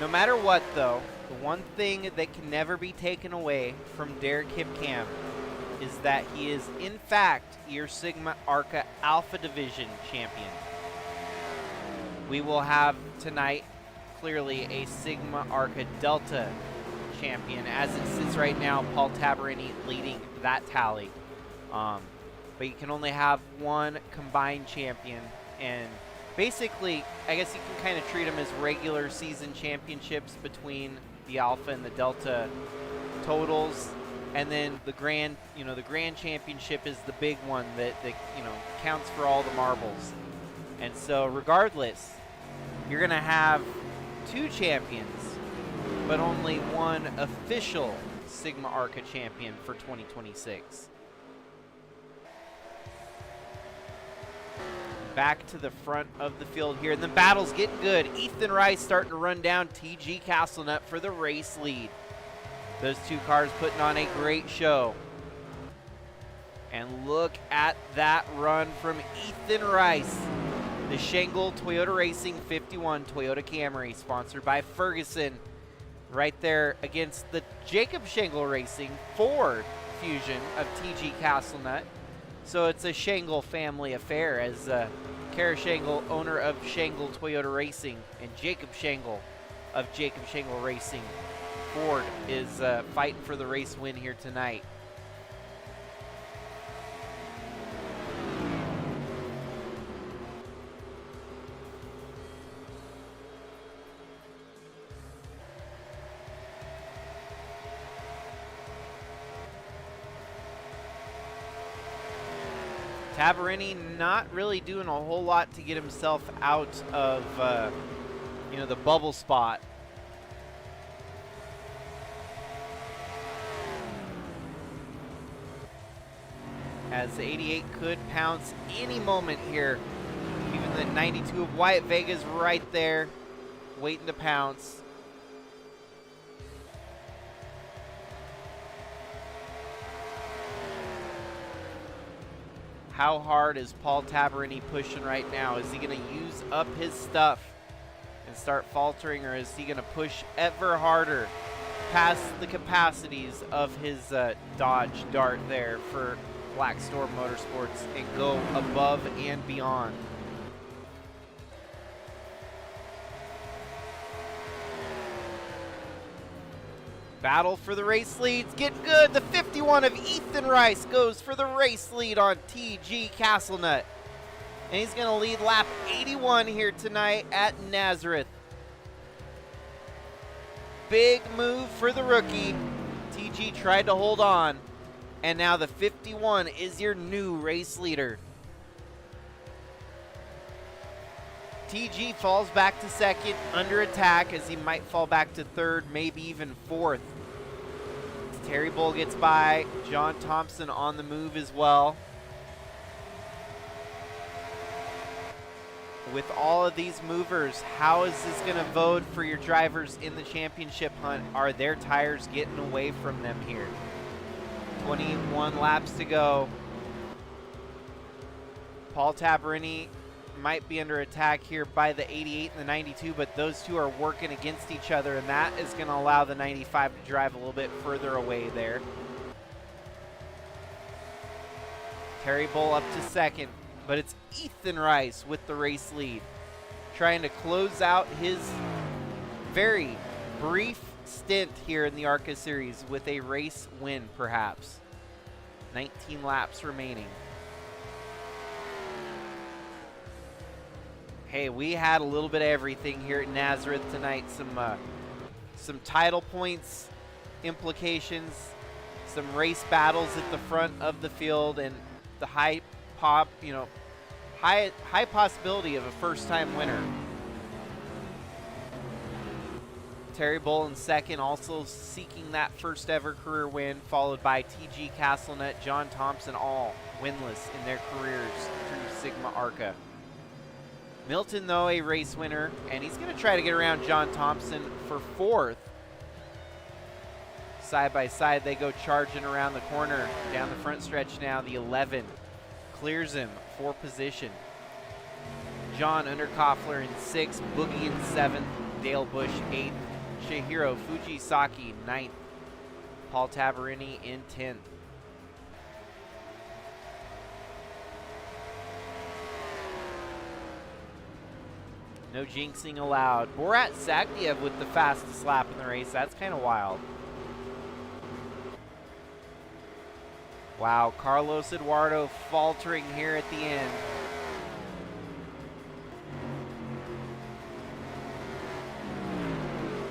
S2: No matter what, though, the one thing that can never be taken away from Derek Hipcam is that he is, in fact, your SIGMA ARCA Alpha Division champion. We will have tonight, clearly, a SIGMA ARCA Delta champion. As it sits right now, Paul Tabarini leading that tally. But you can only have one combined champion, and basically, I guess you can kind of treat them as regular season championships between the Alpha and the Delta totals, and then the Grand, the Grand Championship is the big one that counts for all the marbles. And so, regardless, you're gonna have two champions, but only one official SIGMA ARCA champion for 2026. Back to the front of the field here, and the battle's getting good. Ethan Rice starting to run down TG Castlenut for the race lead. Those two cars putting on a great show. And look at that run from Ethan Rice. The Schenkel Toyota Racing 51 Toyota Camry, sponsored by Ferguson, right there against the Jacob Schenkel Racing Ford Fusion of TG Castlenut. So it's a Schenkel family affair, as Kara Schenkel, owner of Schenkel Toyota Racing, and Jacob Schenkel of Jacob Schenkel Racing Ford is fighting for the race win here tonight. Tabarini not really doing a whole lot to get himself out of, you know, the bubble spot. As the 88 could pounce any moment here. Even the 92 of Wyatt Vega's right there, waiting to pounce. How hard is Paul Tabarini pushing right now? Is he going to use up his stuff and start faltering, or is he going to push ever harder past the capacities of his Dodge Dart there for Black Storm Motorsports and go above and beyond? Battle for the race leads, getting good. The 51 of Ethan Rice goes for the race lead on TG Castlenut. And he's going to lead lap 81 here tonight at Nazareth. Big move for the rookie. TG tried to hold on. And now the 51 is your new race leader. TG falls back to second, under attack, as he might fall back to third, maybe even fourth. Terry Bull gets by. John Thompson on the move as well. With all of these movers, how is this going to vote for your drivers in the championship hunt? Are their tires getting away from them here? 21 laps to go. Paul Tabarini might be under attack here by the 88 and the 92, but those two are working against each other, and that is going to allow the 95 to drive a little bit further away there. Terry Bull up to second, but it's Ethan Rice with the race lead, trying to close out his very brief stint here in the ARCA Series with a race win, perhaps. 19 laps remaining. Hey, we had a little bit of everything here at Nazareth tonight. Some title points implications, some race battles at the front of the field, and the high possibility of a first-time winner. Terry Bull in second, also seeking that first ever career win, followed by TG Castlenut, John Thompson, all winless in their careers through SIGMA ARCA. Milton, though, a race winner, and he's going to try to get around John Thompson for fourth. Side by side, they go charging around the corner. Down the front stretch now, the 11 clears him for position. John Underkoffler in 6th, Boogie in 7th, Dale Bush 8th, Shihiro Fujisaki 9th, Paul Tabarini in 10th. No jinxing allowed. Borat Sagdiev with the fastest lap in the race. That's kind of wild. Wow, Carlos Eduardo faltering here at the end.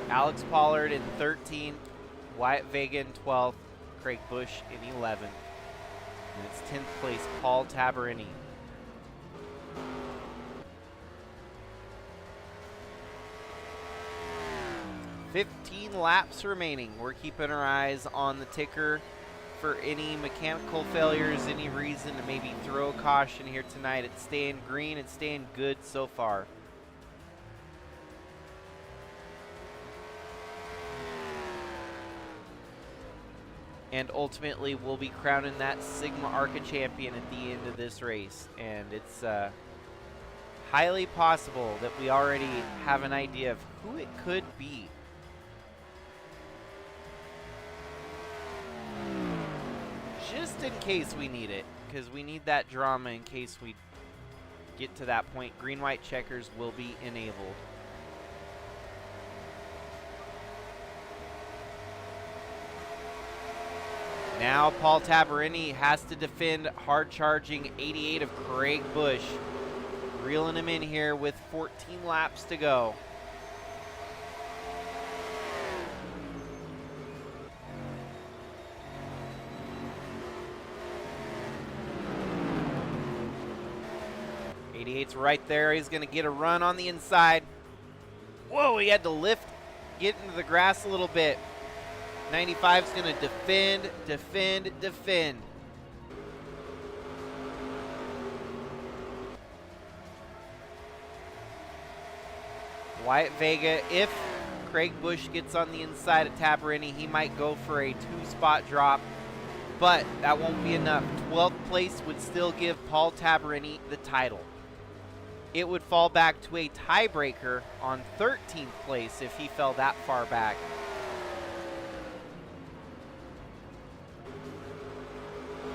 S2: Alex Pollard in 13th, Wyatt Vega in 12th, Craig Bush in 11th. And it's 10th place, Paul Tabarini. $15 laps remaining. We're keeping our eyes on the ticker for any mechanical failures, any reason to maybe throw a caution here tonight. It's staying green, it's staying good so far. And ultimately, we'll be crowning that SIGMA ARCA champion at the end of this race. And it's highly possible that we already have an idea of who it could be. Just in case we need it, because we need that drama in case we get to that point. Green-white checkers will be enabled. Now Paul Tabarini has to defend hard-charging 88 of Craig Bush. Reeling him in here with 14 laps to go. 88's right there. He's going to get a run on the inside. Whoa, he had to lift, get into the grass a little bit. 95's going to defend, defend, defend. Wyatt Vega, if Craig Bush gets on the inside of Tabarini, he might go for a 2-spot drop, but that won't be enough. 12th place would still give Paul Tabarini the title. It would fall back to a tiebreaker on 13th place if he fell that far back.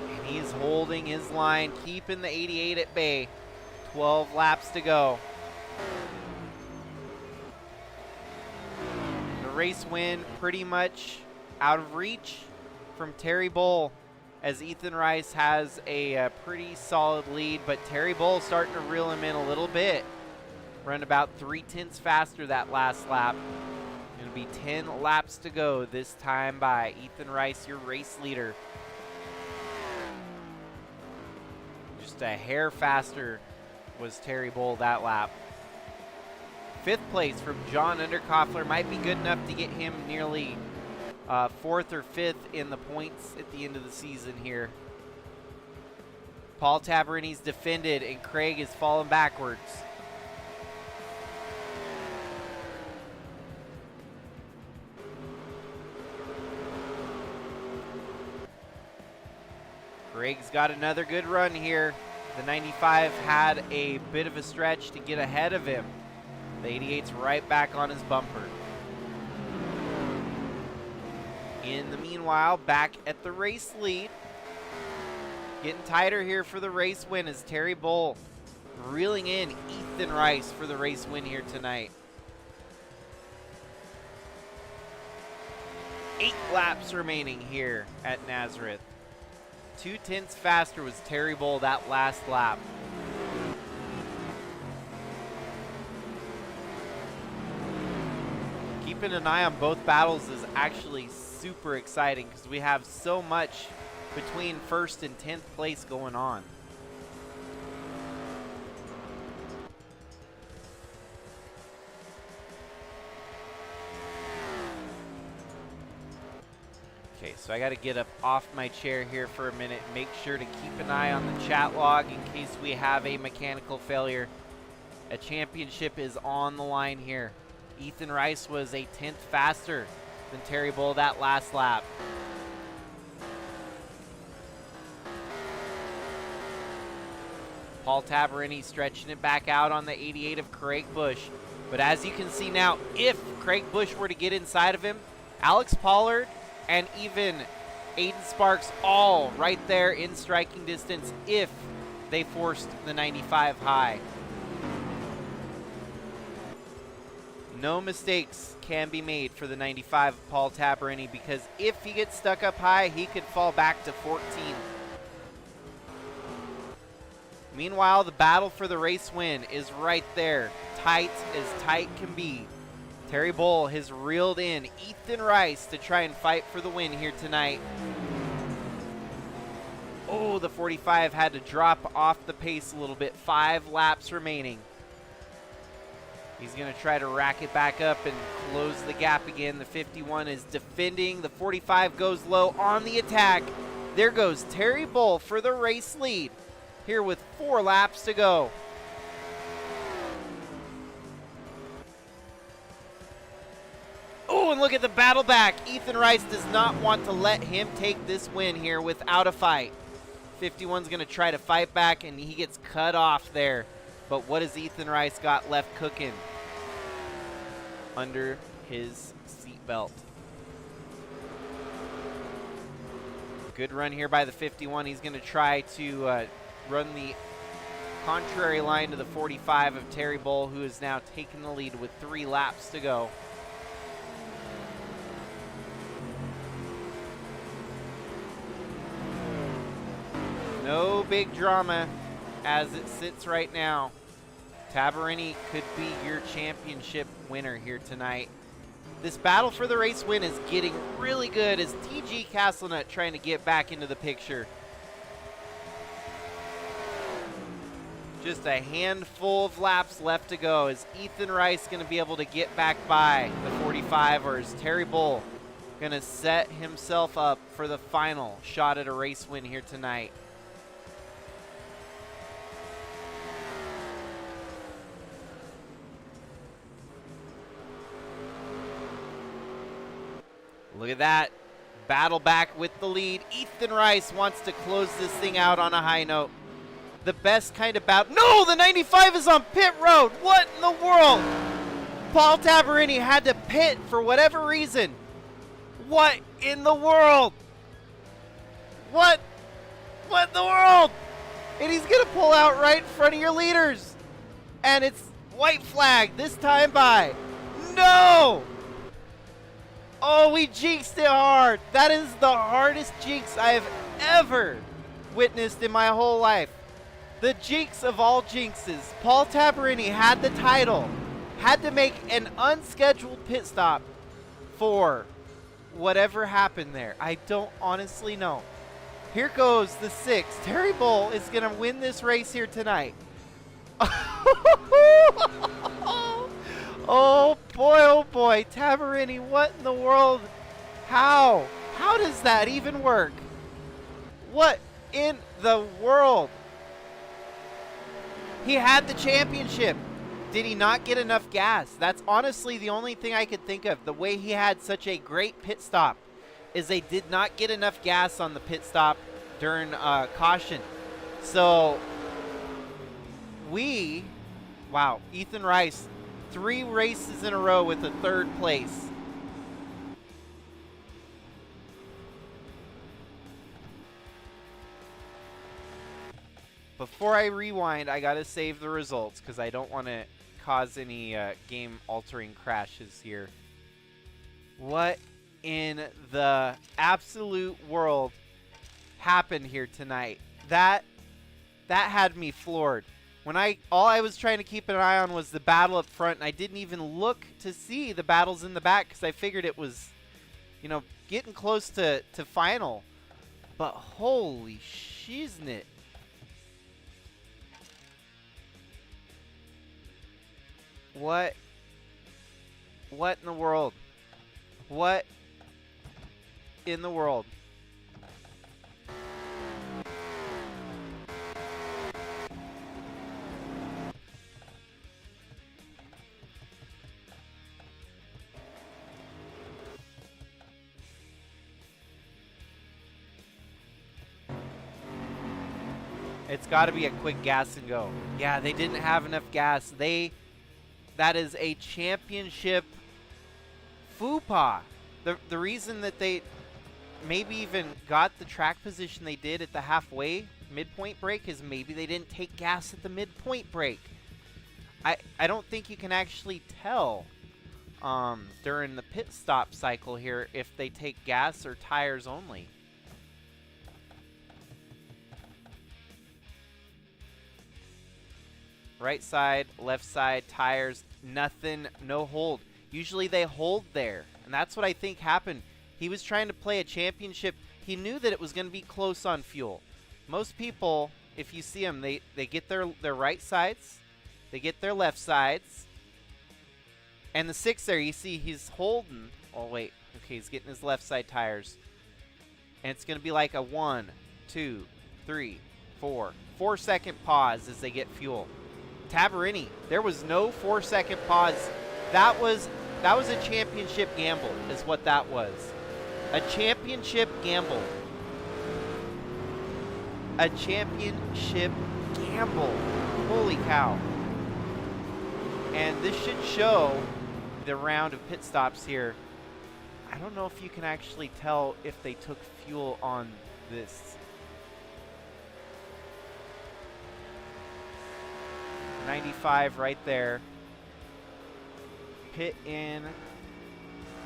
S2: And he's holding his line, keeping the 88 at bay. 12 laps to go. Race win pretty much out of reach from Terry Bull, as Ethan Rice has a pretty solid lead, but Terry Bull starting to reel him in a little bit. Run about 3/10 faster that last lap. Going to be 10 laps to go this time by Ethan Rice, your race leader. Just a hair faster was Terry Bull that lap. 5th place from John Underkoffler might be good enough to get him nearly 4th or 5th in the points at the end of the season here. Paul Tabarini's defended, and Craig is falling backwards. Craig's got another good run here. The 95 had a bit of a stretch to get ahead of him. The 88's right back on his bumper. In the meanwhile, back at the race lead. Getting tighter here for the race win is Terry Bull reeling in Ethan Rice for the race win here tonight. 8 laps remaining here at Nazareth. 2/10 faster was Terry Bull that last lap. Keeping an eye on both battles is actually super exciting because we have so much between 1st and 10th place going on. Okay, so I got to get up off my chair here for a minute. Make sure to keep an eye on the chat log in case we have a mechanical failure. A championship is on the line here. Ethan Rice was a 10th faster than Terry Bull that last lap. Paul Tabarini stretching it back out on the 88 of Craig Bush. But as you can see now, if Craig Bush were to get inside of him, Alex Pollard and even Aiden Sparks all right there in striking distance if they forced the 95 high. No mistakes can be made for the 95 of Paul Tabarini, because if he gets stuck up high, he could fall back to 14. Meanwhile, the battle for the race win is right there. Tight as tight can be. Terry Bull has reeled in Ethan Rice to try and fight for the win here tonight. Oh, the 45 had to drop off the pace a little bit. 5 laps remaining. He's going to try to rack it back up and close the gap again. The 51 is defending. The 45 goes low on the attack. There goes Terry Bull for the race lead here with 4 laps to go. Oh, and look at the battle back. Ethan Rice does not want to let him take this win here without a fight. 51's going to try to fight back, and he gets cut off there. But what has Ethan Rice got left cooking under his seatbelt? Good run here by the 51. He's going to try to run the contrary line to the 45 of Terry Bull, who is now taking the lead with 3 laps to go. No big drama as it sits right now. Tabarini could be your championship winner here tonight. This battle for the race win is getting really good as TG Castlenut trying to get back into the picture. Just a handful of laps left to go. Is Ethan Rice going to be able to get back by the 45, or is Terry Bull going to set himself up for the final shot at a race win here tonight? Look at that. Battle back with the lead. Ethan Rice wants to close this thing out on a high note. The best kind of battle. No, the 95 is on pit road. What in the world? Paul Tabarini had to pit for whatever reason. What in the world? What in the world? And he's going to pull out right in front of your leaders. And it's white flag this time by. No! Oh, we jinxed it hard. That is the hardest jinx I have ever witnessed in my whole life. The jinx of all jinxes. Paul Tabarini had the title, had to make an unscheduled pit stop for whatever happened there. I don't honestly know. Here goes the 6. Terry Bull is going to win this race here tonight. Oh boy, Tabarini, what in the world? How? How does that even work? What in the world? He had the championship. Did he not get enough gas? That's honestly the only thing I could think of. The way he had such a great pit stop is they did not get enough gas on the pit stop during caution. So wow, Ethan Rice, 3 races in a row with a 3rd place. Before I rewind, I gotta save the results because I don't want to cause any game-altering crashes here. What in the absolute world happened here tonight? That had me floored. When all I was trying to keep an eye on was the battle up front, and I didn't even look to see the battles in the back because I figured it was, getting close to final. But holy shiznit. What in the world? What in the world? It's got to be a quick gas and go. Yeah, they didn't have enough gas. That is a championship faux pas. The reason that they maybe even got the track position they did at the halfway midpoint break is maybe they didn't take gas at the midpoint break. I don't think you can actually tell during the pit stop cycle here if they take gas or tires only. Right side, left side, tires, nothing, no hold. Usually they hold there, and that's what I think happened. He was trying to play a championship. He knew that it was going to be close on fuel. Most people, if you see them, they get their right sides, they get their left sides, and the 6 there, you see he's holding. Oh, wait. Okay, he's getting his left side tires. And it's going to be like a 1, 2, 3, 4. 4-second pause as they get fuel. Tabarini, there was no 4-second pause. That was a championship gamble is what that was. A championship gamble. A championship gamble. Holy cow. And this should show the round of pit stops here. I don't know if you can actually tell if they took fuel on this. 95 right there. Pit in,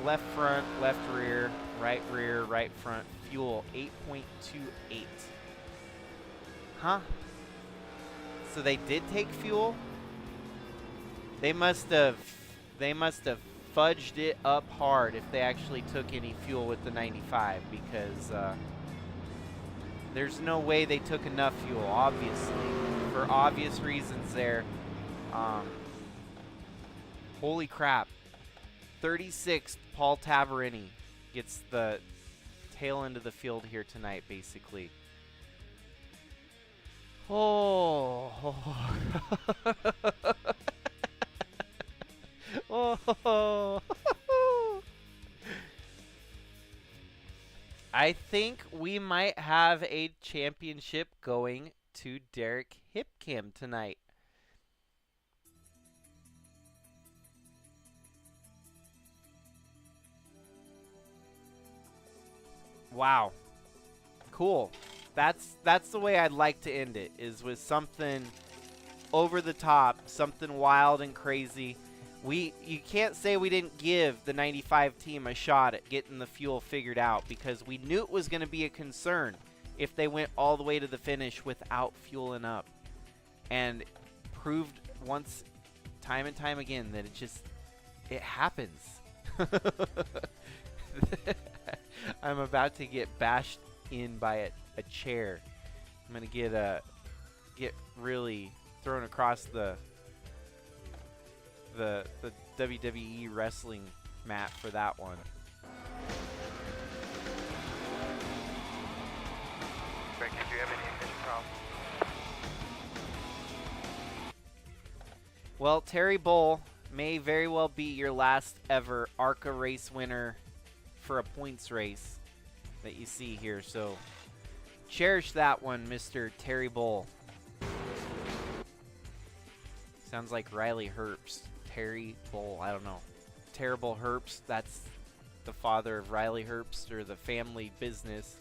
S2: left front, left rear, right front. Fuel 8.28. Huh? So they did take fuel? They must have fudged it up hard if they actually took any fuel with the 95, because there's no way they took enough fuel, obviously, for obvious reasons there. Holy crap. 36th, Paul Tavarini gets the tail end of the field here tonight, basically. Oh. Oh. I think we might have a championship going to Derek Hipcam tonight. Wow. Cool. That's the way I'd like to end it, is with something over the top, something wild and crazy. You can't say we didn't give the 95 team a shot at getting the fuel figured out, because we knew it was going to be a concern if they went all the way to the finish without fueling up. And proved time and time again that it happens. I'm about to get bashed in by a chair. I'm gonna get really thrown across the WWE wrestling mat for that one.
S1: Rick, did you have any ignition problems?
S2: Well, Terry Bull may very well be your last ever ARCA race winner for a points race that you see here, so cherish that one, Mr. Terry Bull. Sounds like Riley Herbst. Terry Bull, I don't know. Terrible Herbst, that's the father of Riley Herbst, or the family business.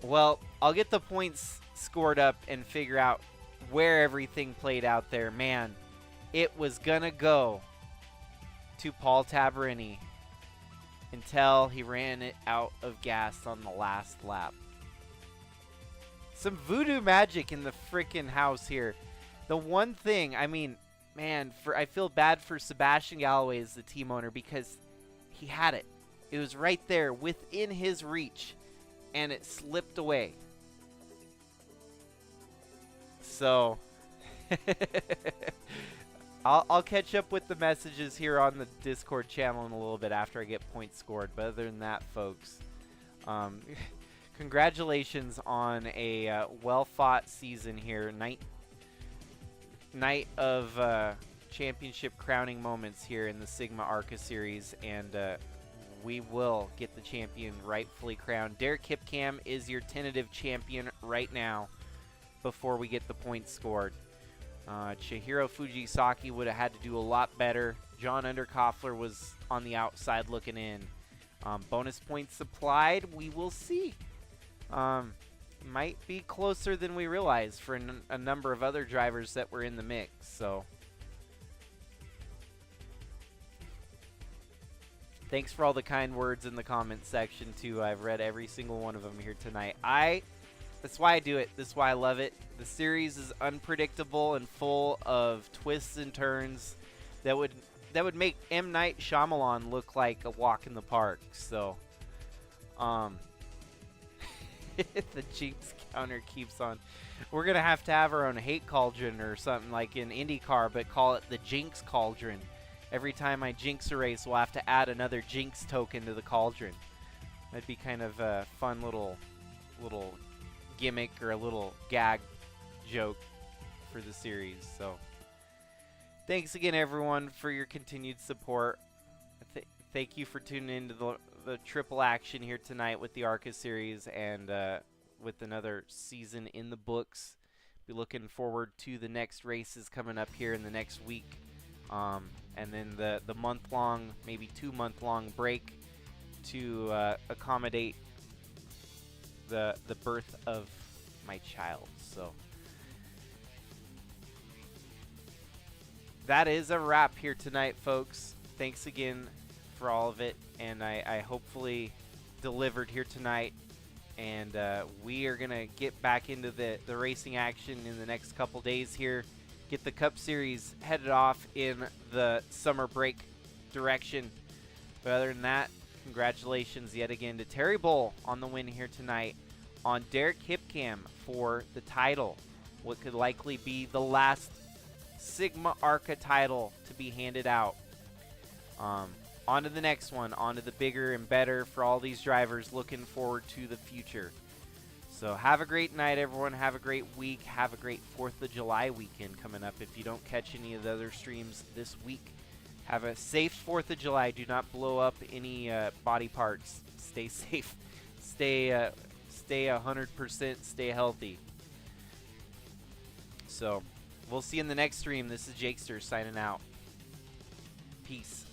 S2: Well, I'll get the points scored up and figure out where everything played out there. Man, it was gonna go to Paul Tavarini until he ran it out of gas on the last lap. Some voodoo magic in the freaking house here. The one thing, I mean, man, I feel bad for Sebastian Galloway as the team owner, because he had it. It was right there within his reach, and it slipped away. So I'll catch up with the messages here on the Discord channel in a little bit after I get points scored. But other than that, folks, congratulations on a well-fought season here. Night of championship crowning moments here in the SIGMA ARCA series, and we will get the champion rightfully crowned. Derek Hipcam is your tentative champion right now before we get the points scored. Chihiro Fujisaki would have had to do a lot better. John Underkoffler was on the outside looking in. Bonus points supplied, we will see. Might be closer than we realized for a number of other drivers that were in the mix. So thanks for all the kind words in the comment section too. I've read every single one of them here tonight. That's why I do it. That's why I love it. The series is unpredictable and full of twists and turns that would make M. Night Shyamalan look like a walk in the park. So, the Jinx counter keeps on. We're gonna have to have our own hate cauldron or something like in IndyCar, but call it the Jinx cauldron. Every time I jinx a race, we'll have to add another Jinx token to the cauldron. That'd be kind of a fun little gimmick or a little gag joke for the series. So thanks again, everyone, for your continued support. Thank you for tuning into the triple action here tonight with the ARCA series, and with another season in the books. Be looking forward to the next races coming up here in the next week, and then the month-long, maybe 2-month-long break to accommodate the birth of my child. So that is a wrap here tonight, folks. Thanks again for all of it, and I hopefully delivered here tonight, and we are gonna get back into the racing action in the next couple days here, get the Cup Series headed off in the summer break direction. But other than that, congratulations yet again to Terry Bull on the win here tonight. on Derek Hipcam for the title. What could likely be the last SIGMA ARCA title to be handed out. On to the next one, on to the bigger and better for all these drivers. Looking forward to the future. So have a great night, everyone. Have a great week. Have a great 4th of July weekend coming up. If you don't catch any of the other streams this week, have a safe 4th of July. Do not blow up any body parts. Stay safe. Stay 100%. Stay healthy. So we'll see you in the next stream. This is Jakester signing out. Peace.